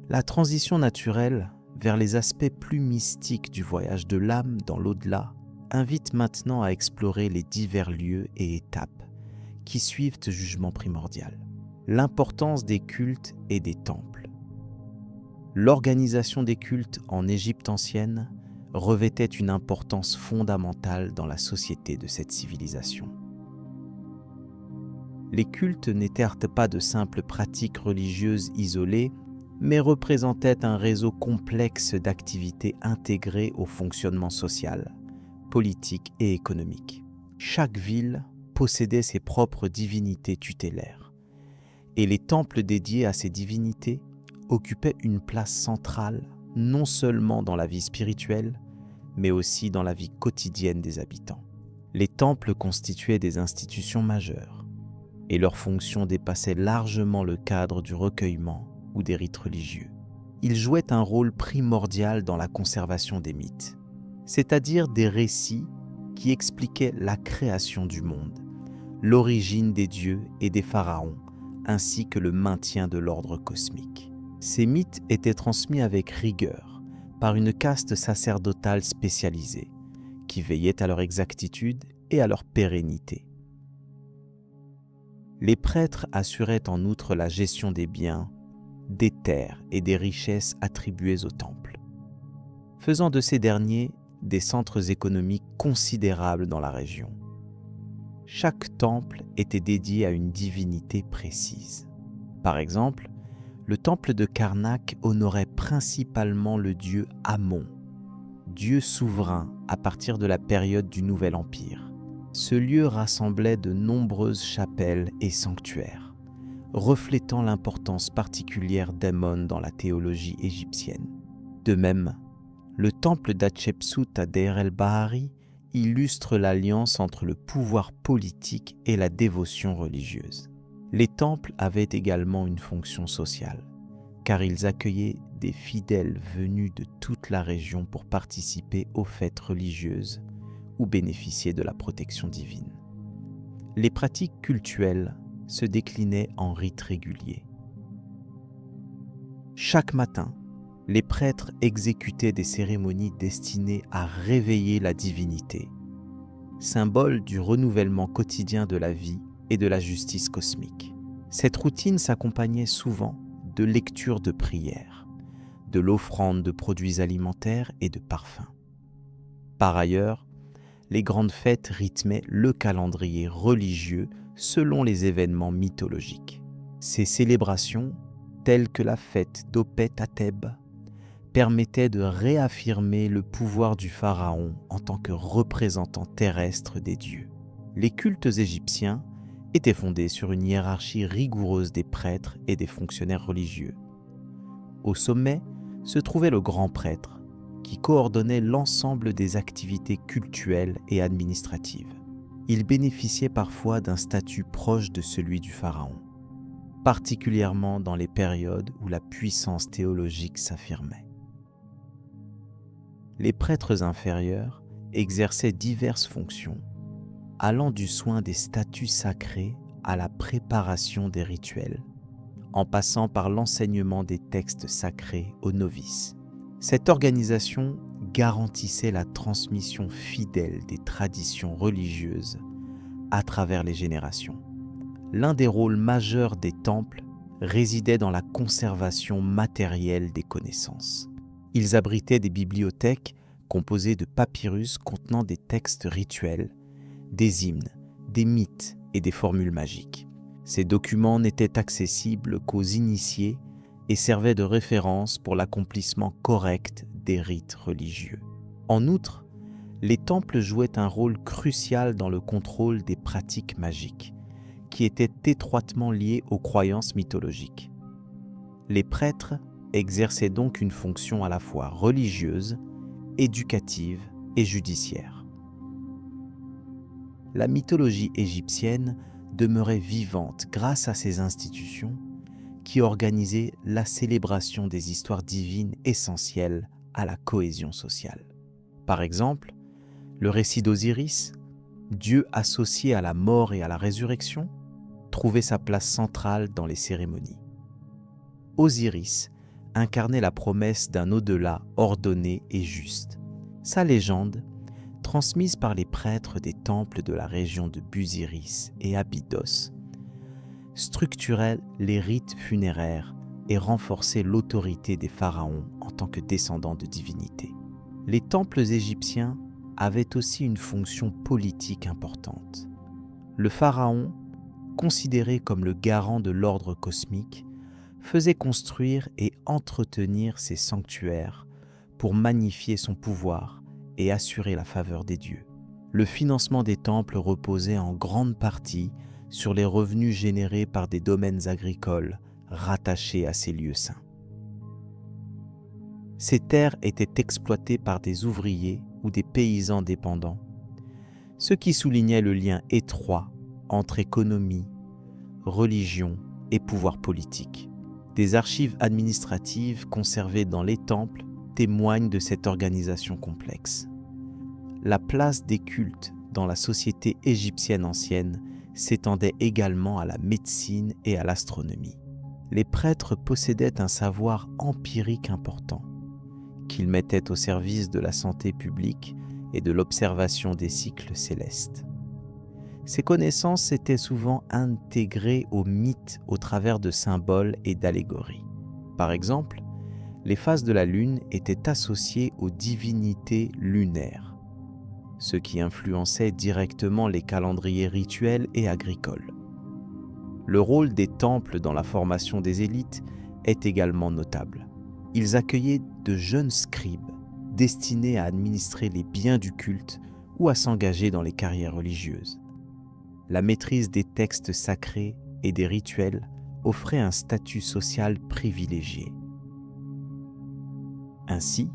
La transition naturelle vers les aspects plus mystiques du voyage de l'âme dans l'au-delà invite maintenant à explorer les divers lieux et étapes qui suivent ce jugement primordial. L'importance des cultes et des temples. L'organisation des cultes en Égypte ancienne revêtait une importance fondamentale dans la société de cette civilisation. Les cultes n'étaient pas de simples pratiques religieuses isolées, mais représentaient un réseau complexe d'activités intégrées au fonctionnement social, politique et économique. Chaque ville possédait ses propres divinités tutélaires, et les temples dédiés à ces divinités occupaient une place centrale non seulement dans la vie spirituelle, mais aussi dans la vie quotidienne des habitants. Les temples constituaient des institutions majeures, et leur fonction dépassait largement le cadre du recueillement ou des rites religieux. Ils jouaient un rôle primordial dans la conservation des mythes, c'est-à-dire des récits qui expliquaient la création du monde, l'origine des dieux et des pharaons, ainsi que le maintien de l'ordre cosmique. Ces mythes étaient transmis avec rigueur par une caste sacerdotale spécialisée, qui veillait à leur exactitude et à leur pérennité. Les prêtres assuraient en outre la gestion des biens, des terres et des richesses attribuées aux temples, faisant de ces derniers des centres économiques considérables dans la région. Chaque temple était dédié à une divinité précise. Par exemple, le temple de Karnak honorait principalement le dieu Amon, dieu souverain à partir de la période du Nouvel Empire. Ce lieu rassemblait de nombreuses chapelles et sanctuaires, reflétant l'importance particulière d'Amon dans la théologie égyptienne. De même, le temple d'Hatchepsout à Deir el-Bahari illustre l'alliance entre le pouvoir politique et la dévotion religieuse. Les temples avaient également une fonction sociale, car ils accueillaient des fidèles venus de toute la région pour participer aux fêtes religieuses ou bénéficier de la protection divine. Les pratiques cultuelles se déclinaient en rites réguliers. Chaque matin, Les prêtres exécutaient des cérémonies destinées à réveiller la divinité, symbole du renouvellement quotidien de la vie et de la justice cosmique. Cette routine s'accompagnait souvent de lectures de prières, de l'offrande de produits alimentaires et de parfums. Par ailleurs, les grandes fêtes rythmaient le calendrier religieux selon les événements mythologiques. Ces célébrations, telles que la fête d'Opet à Thèbes, permettaient de réaffirmer le pouvoir du pharaon en tant que représentant terrestre des dieux. Les cultes égyptiens étaient fondés sur une hiérarchie rigoureuse des prêtres et des fonctionnaires religieux. Au sommet se trouvait le grand prêtre, qui coordonnait l'ensemble des activités cultuelles et administratives. Il bénéficiait parfois d'un statut proche de celui du pharaon, particulièrement dans les périodes où la puissance théologique s'affirmait. Les prêtres inférieurs exerçaient diverses fonctions, allant du soin des statues sacrées à la préparation des rituels, en passant par l'enseignement des textes sacrés aux novices. Cette organisation garantissait la transmission fidèle des traditions religieuses à travers les générations. L'un des rôles majeurs des temples résidait dans la conservation matérielle des connaissances. Ils abritaient des bibliothèques composées de papyrus contenant des textes rituels, des hymnes, des mythes et des formules magiques. Ces documents n'étaient accessibles qu'aux initiés et servaient de référence pour l'accomplissement correct des rites religieux. En outre, les temples jouaient un rôle crucial dans le contrôle des pratiques magiques, qui étaient étroitement liées aux croyances mythologiques. Les prêtres exerçaient donc une fonction à la fois religieuse, éducative et judiciaire. La mythologie égyptienne demeurait vivante grâce à ces institutions qui organisaient la célébration des histoires divines essentielles à la cohésion sociale. Par exemple, le récit d'Osiris, dieu associé à la mort et à la résurrection, trouvait sa place centrale dans les cérémonies. Osiris incarnait la promesse d'un au-delà ordonné et juste. Sa légende, transmise par les prêtres des temples de la région de Busiris et Abydos, structurait les rites funéraires et renforçait l'autorité des pharaons en tant que descendants de divinités. Les temples égyptiens avaient aussi une fonction politique importante. Le pharaon, considéré comme le garant de l'ordre cosmique, faisait construire et entretenir ses sanctuaires pour magnifier son pouvoir et assurer la faveur des dieux. Le financement des temples reposait en grande partie sur les revenus générés par des domaines agricoles rattachés à ces lieux saints. Ces terres étaient exploitées par des ouvriers ou des paysans dépendants, ce qui soulignait le lien étroit entre économie, religion et pouvoir politique. Des archives administratives conservées dans les temples témoignent de cette organisation complexe. La place des cultes dans la société égyptienne ancienne s'étendait également à la médecine et à l'astronomie. Les prêtres possédaient un savoir empirique important, qu'ils mettaient au service de la santé publique et de l'observation des cycles célestes. Ces connaissances étaient souvent intégrées aux mythes au travers de symboles et d'allégories. Par exemple, les phases de la lune étaient associées aux divinités lunaires, ce qui influençait directement les calendriers rituels et agricoles. Le rôle des temples dans la formation des élites est également notable. Ils accueillaient de jeunes scribes destinés à administrer les biens du culte ou à s'engager dans les carrières religieuses. La maîtrise des textes sacrés et des rituels offrait un statut social privilégié. Ainsi,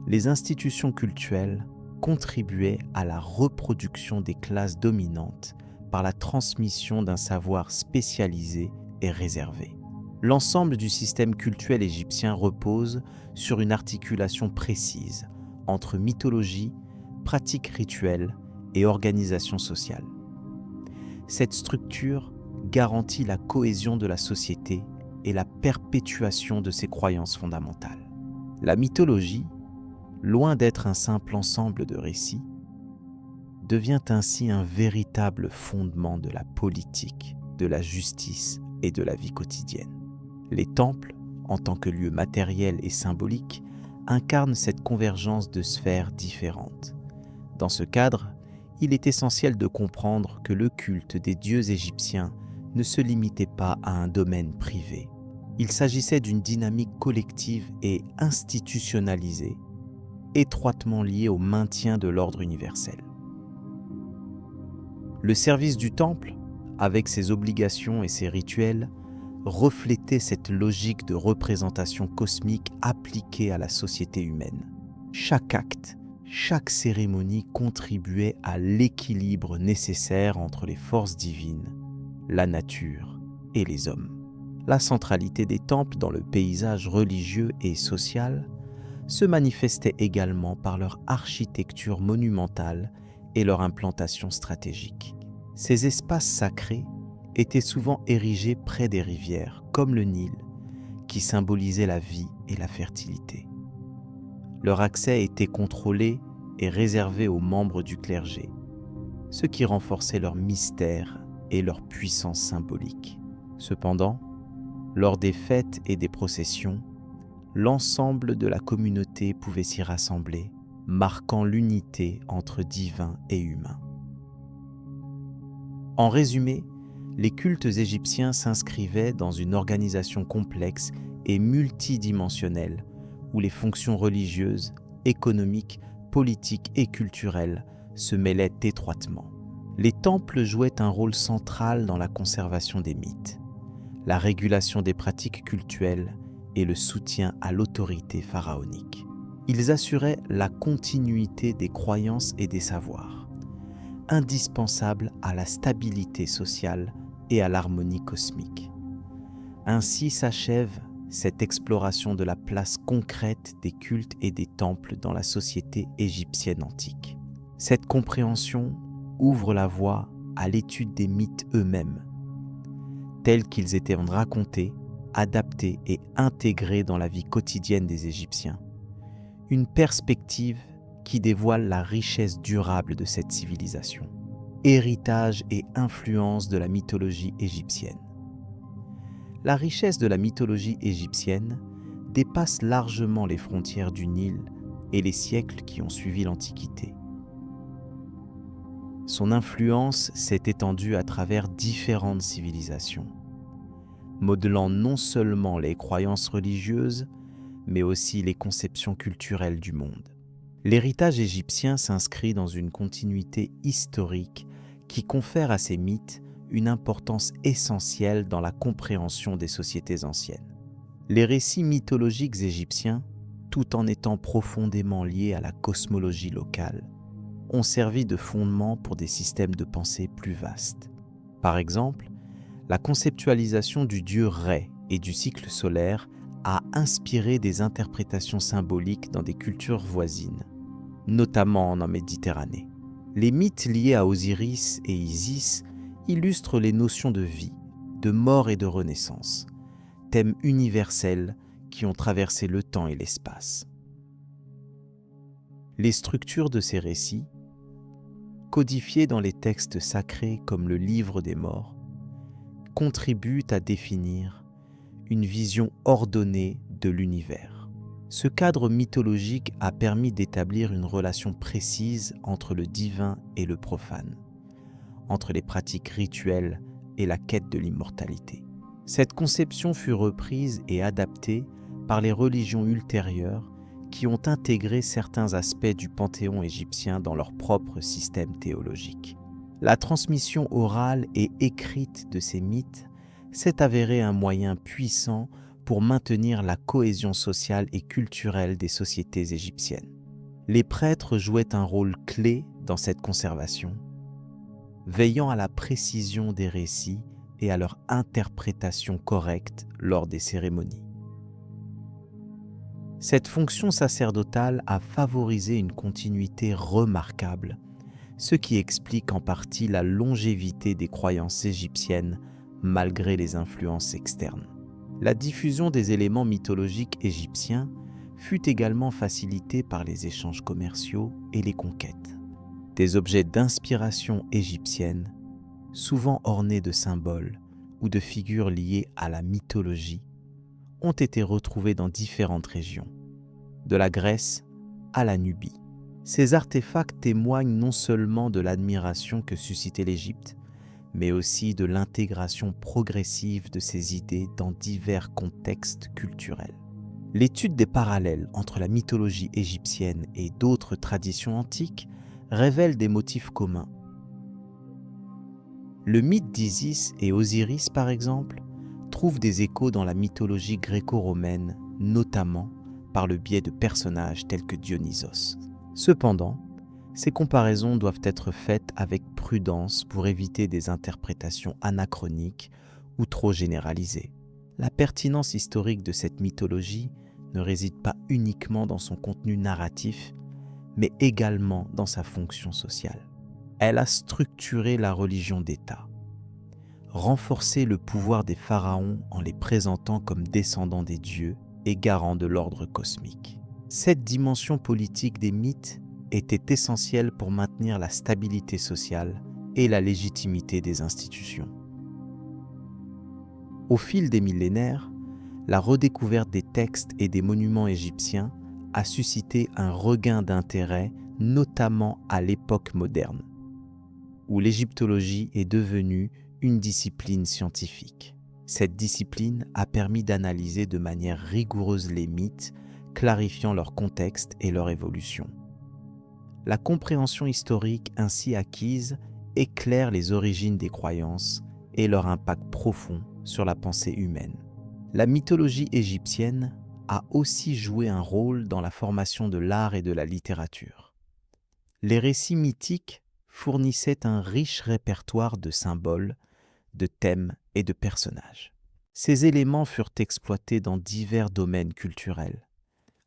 les institutions cultuelles contribuaient à la reproduction des classes dominantes par la transmission d'un savoir spécialisé et réservé. L'ensemble du système cultuel égyptien repose sur une articulation précise entre mythologie, pratiques rituelles et organisation sociale. Cette structure garantit la cohésion de la société et la perpétuation de ses croyances fondamentales. La mythologie, loin d'être un simple ensemble de récits, devient ainsi un véritable fondement de la politique, de la justice et de la vie quotidienne. Les temples, en tant que lieux matériels et symboliques, incarnent cette convergence de sphères différentes. Dans ce cadre, il est essentiel de comprendre que le culte des dieux égyptiens ne se limitait pas à un domaine privé. Il s'agissait d'une dynamique collective et institutionnalisée, étroitement liée au maintien de l'ordre universel. Le service du temple, avec ses obligations et ses rituels, reflétait cette logique de représentation cosmique appliquée à la société humaine. Chaque acte, chaque cérémonie contribuait à l'équilibre nécessaire entre les forces divines, la nature et les hommes. La centralité des temples dans le paysage religieux et social se manifestait également par leur architecture monumentale et leur implantation stratégique. Ces espaces sacrés étaient souvent érigés près des rivières, comme le Nil, qui symbolisait la vie et la fertilité. Leur accès était contrôlé et réservé aux membres du clergé, ce qui renforçait leur mystère et leur puissance symbolique. Cependant, lors des fêtes et des processions, l'ensemble de la communauté pouvait s'y rassembler, marquant l'unité entre divin et humain. En résumé, les cultes égyptiens s'inscrivaient dans une organisation complexe et multidimensionnelle où les fonctions religieuses, économiques, politiques et culturelles se mêlaient étroitement. Les temples jouaient un rôle central dans la conservation des mythes, la régulation des pratiques cultuelles et le soutien à l'autorité pharaonique. Ils assuraient la continuité des croyances et des savoirs, indispensables à la stabilité sociale et à l'harmonie cosmique. Ainsi s'achève cette exploration de la place concrète des cultes et des temples dans la société égyptienne antique. Cette compréhension ouvre la voie à l'étude des mythes eux-mêmes, tels qu'ils étaient racontés, adaptés et intégrés dans la vie quotidienne des Égyptiens. Une perspective qui dévoile la richesse durable de cette civilisation, héritage et influence de la mythologie égyptienne. La richesse de la mythologie égyptienne dépasse largement les frontières du Nil et les siècles qui ont suivi l'Antiquité. Son influence s'est étendue à travers différentes civilisations, modelant non seulement les croyances religieuses, mais aussi les conceptions culturelles du monde. L'héritage égyptien s'inscrit dans une continuité historique qui confère à ces mythes une importance essentielle dans la compréhension des sociétés anciennes. Les récits mythologiques égyptiens, tout en étant profondément liés à la cosmologie locale, ont servi de fondement pour des systèmes de pensée plus vastes. Par exemple, la conceptualisation du dieu Rê et du cycle solaire a inspiré des interprétations symboliques dans des cultures voisines, notamment en Méditerranée. Les mythes liés à Osiris et Isis illustrent les notions de vie, de mort et de renaissance, thèmes universels qui ont traversé le temps et l'espace. Les structures de ces récits, codifiées dans les textes sacrés comme le Livre des Morts, contribuent à définir une vision ordonnée de l'univers. Ce cadre mythologique a permis d'établir une relation précise entre le divin et le profane, entre les pratiques rituelles et la quête de l'immortalité. Cette conception fut reprise et adaptée par les religions ultérieures qui ont intégré certains aspects du panthéon égyptien dans leur propre système théologique. La transmission orale et écrite de ces mythes s'est avérée un moyen puissant pour maintenir la cohésion sociale et culturelle des sociétés égyptiennes. Les prêtres jouaient un rôle clé dans cette conservation, veillant à la précision des récits et à leur interprétation correcte lors des cérémonies. Cette fonction sacerdotale a favorisé une continuité remarquable, ce qui explique en partie la longévité des croyances égyptiennes malgré les influences externes. La diffusion des éléments mythologiques égyptiens fut également facilitée par les échanges commerciaux et les conquêtes. Des objets d'inspiration égyptienne, souvent ornés de symboles ou de figures liées à la mythologie, ont été retrouvés dans différentes régions, de la Grèce à la Nubie. Ces artefacts témoignent non seulement de l'admiration que suscitait l'Égypte, mais aussi de l'intégration progressive de ces idées dans divers contextes culturels. L'étude des parallèles entre la mythologie égyptienne et d'autres traditions antiques révèle des motifs communs. Le mythe d'Isis et Osiris, par exemple, trouve des échos dans la mythologie gréco-romaine, notamment par le biais de personnages tels que Dionysos. Cependant, ces comparaisons doivent être faites avec prudence pour éviter des interprétations anachroniques ou trop généralisées. La pertinence historique de cette mythologie ne réside pas uniquement dans son contenu narratif, mais également dans sa fonction sociale. Elle a structuré la religion d'État, renforcé le pouvoir des pharaons en les présentant comme descendants des dieux et garants de l'ordre cosmique. Cette dimension politique des mythes était essentielle pour maintenir la stabilité sociale et la légitimité des institutions. Au fil des millénaires, la redécouverte des textes et des monuments égyptiens a suscité un regain d'intérêt, notamment à l'époque moderne, où l'égyptologie est devenue une discipline scientifique. Cette discipline a permis d'analyser de manière rigoureuse les mythes, clarifiant leur contexte et leur évolution. La compréhension historique ainsi acquise éclaire les origines des croyances et leur impact profond sur la pensée humaine. La mythologie égyptienne a aussi joué un rôle dans la formation de l'art et de la littérature. Les récits mythiques fournissaient un riche répertoire de symboles, de thèmes et de personnages. Ces éléments furent exploités dans divers domaines culturels,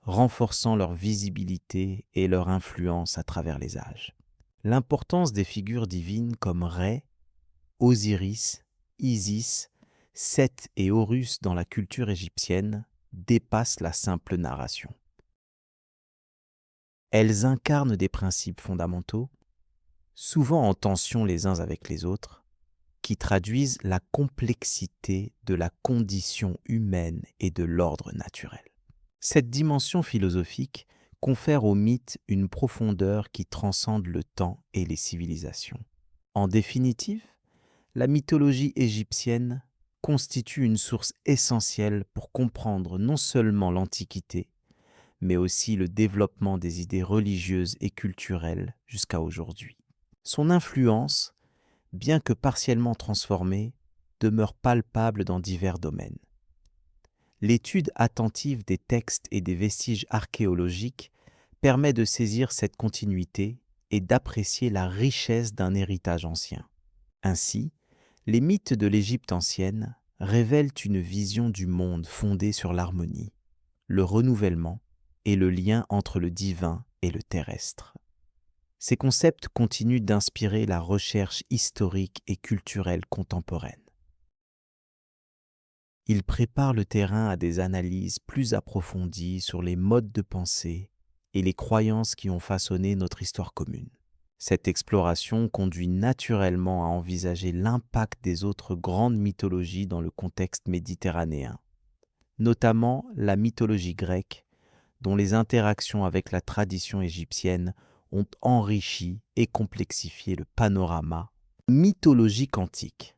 renforçant leur visibilité et leur influence à travers les âges. L'importance des figures divines comme Rê, Osiris, Isis, Seth et Horus dans la culture égyptienne dépasse la simple narration. Elles incarnent des principes fondamentaux, souvent en tension les uns avec les autres, qui traduisent la complexité de la condition humaine et de l'ordre naturel. Cette dimension philosophique confère au mythe une profondeur qui transcende le temps et les civilisations. En définitive, la mythologie égyptienne constitue une source essentielle pour comprendre non seulement l'Antiquité, mais aussi le développement des idées religieuses et culturelles jusqu'à aujourd'hui. Son influence, bien que partiellement transformée, demeure palpable dans divers domaines. L'étude attentive des textes et des vestiges archéologiques permet de saisir cette continuité et d'apprécier la richesse d'un héritage ancien. Ainsi, les mythes de l'Égypte ancienne révèlent une vision du monde fondée sur l'harmonie, le renouvellement et le lien entre le divin et le terrestre. Ces concepts continuent d'inspirer la recherche historique et culturelle contemporaine. Ils préparent le terrain à des analyses plus approfondies sur les modes de pensée et les croyances qui ont façonné notre histoire commune. Cette exploration conduit naturellement à envisager l'impact des autres grandes mythologies dans le contexte méditerranéen, notamment la mythologie grecque, dont les interactions avec la tradition égyptienne ont enrichi et complexifié le panorama mythologique antique.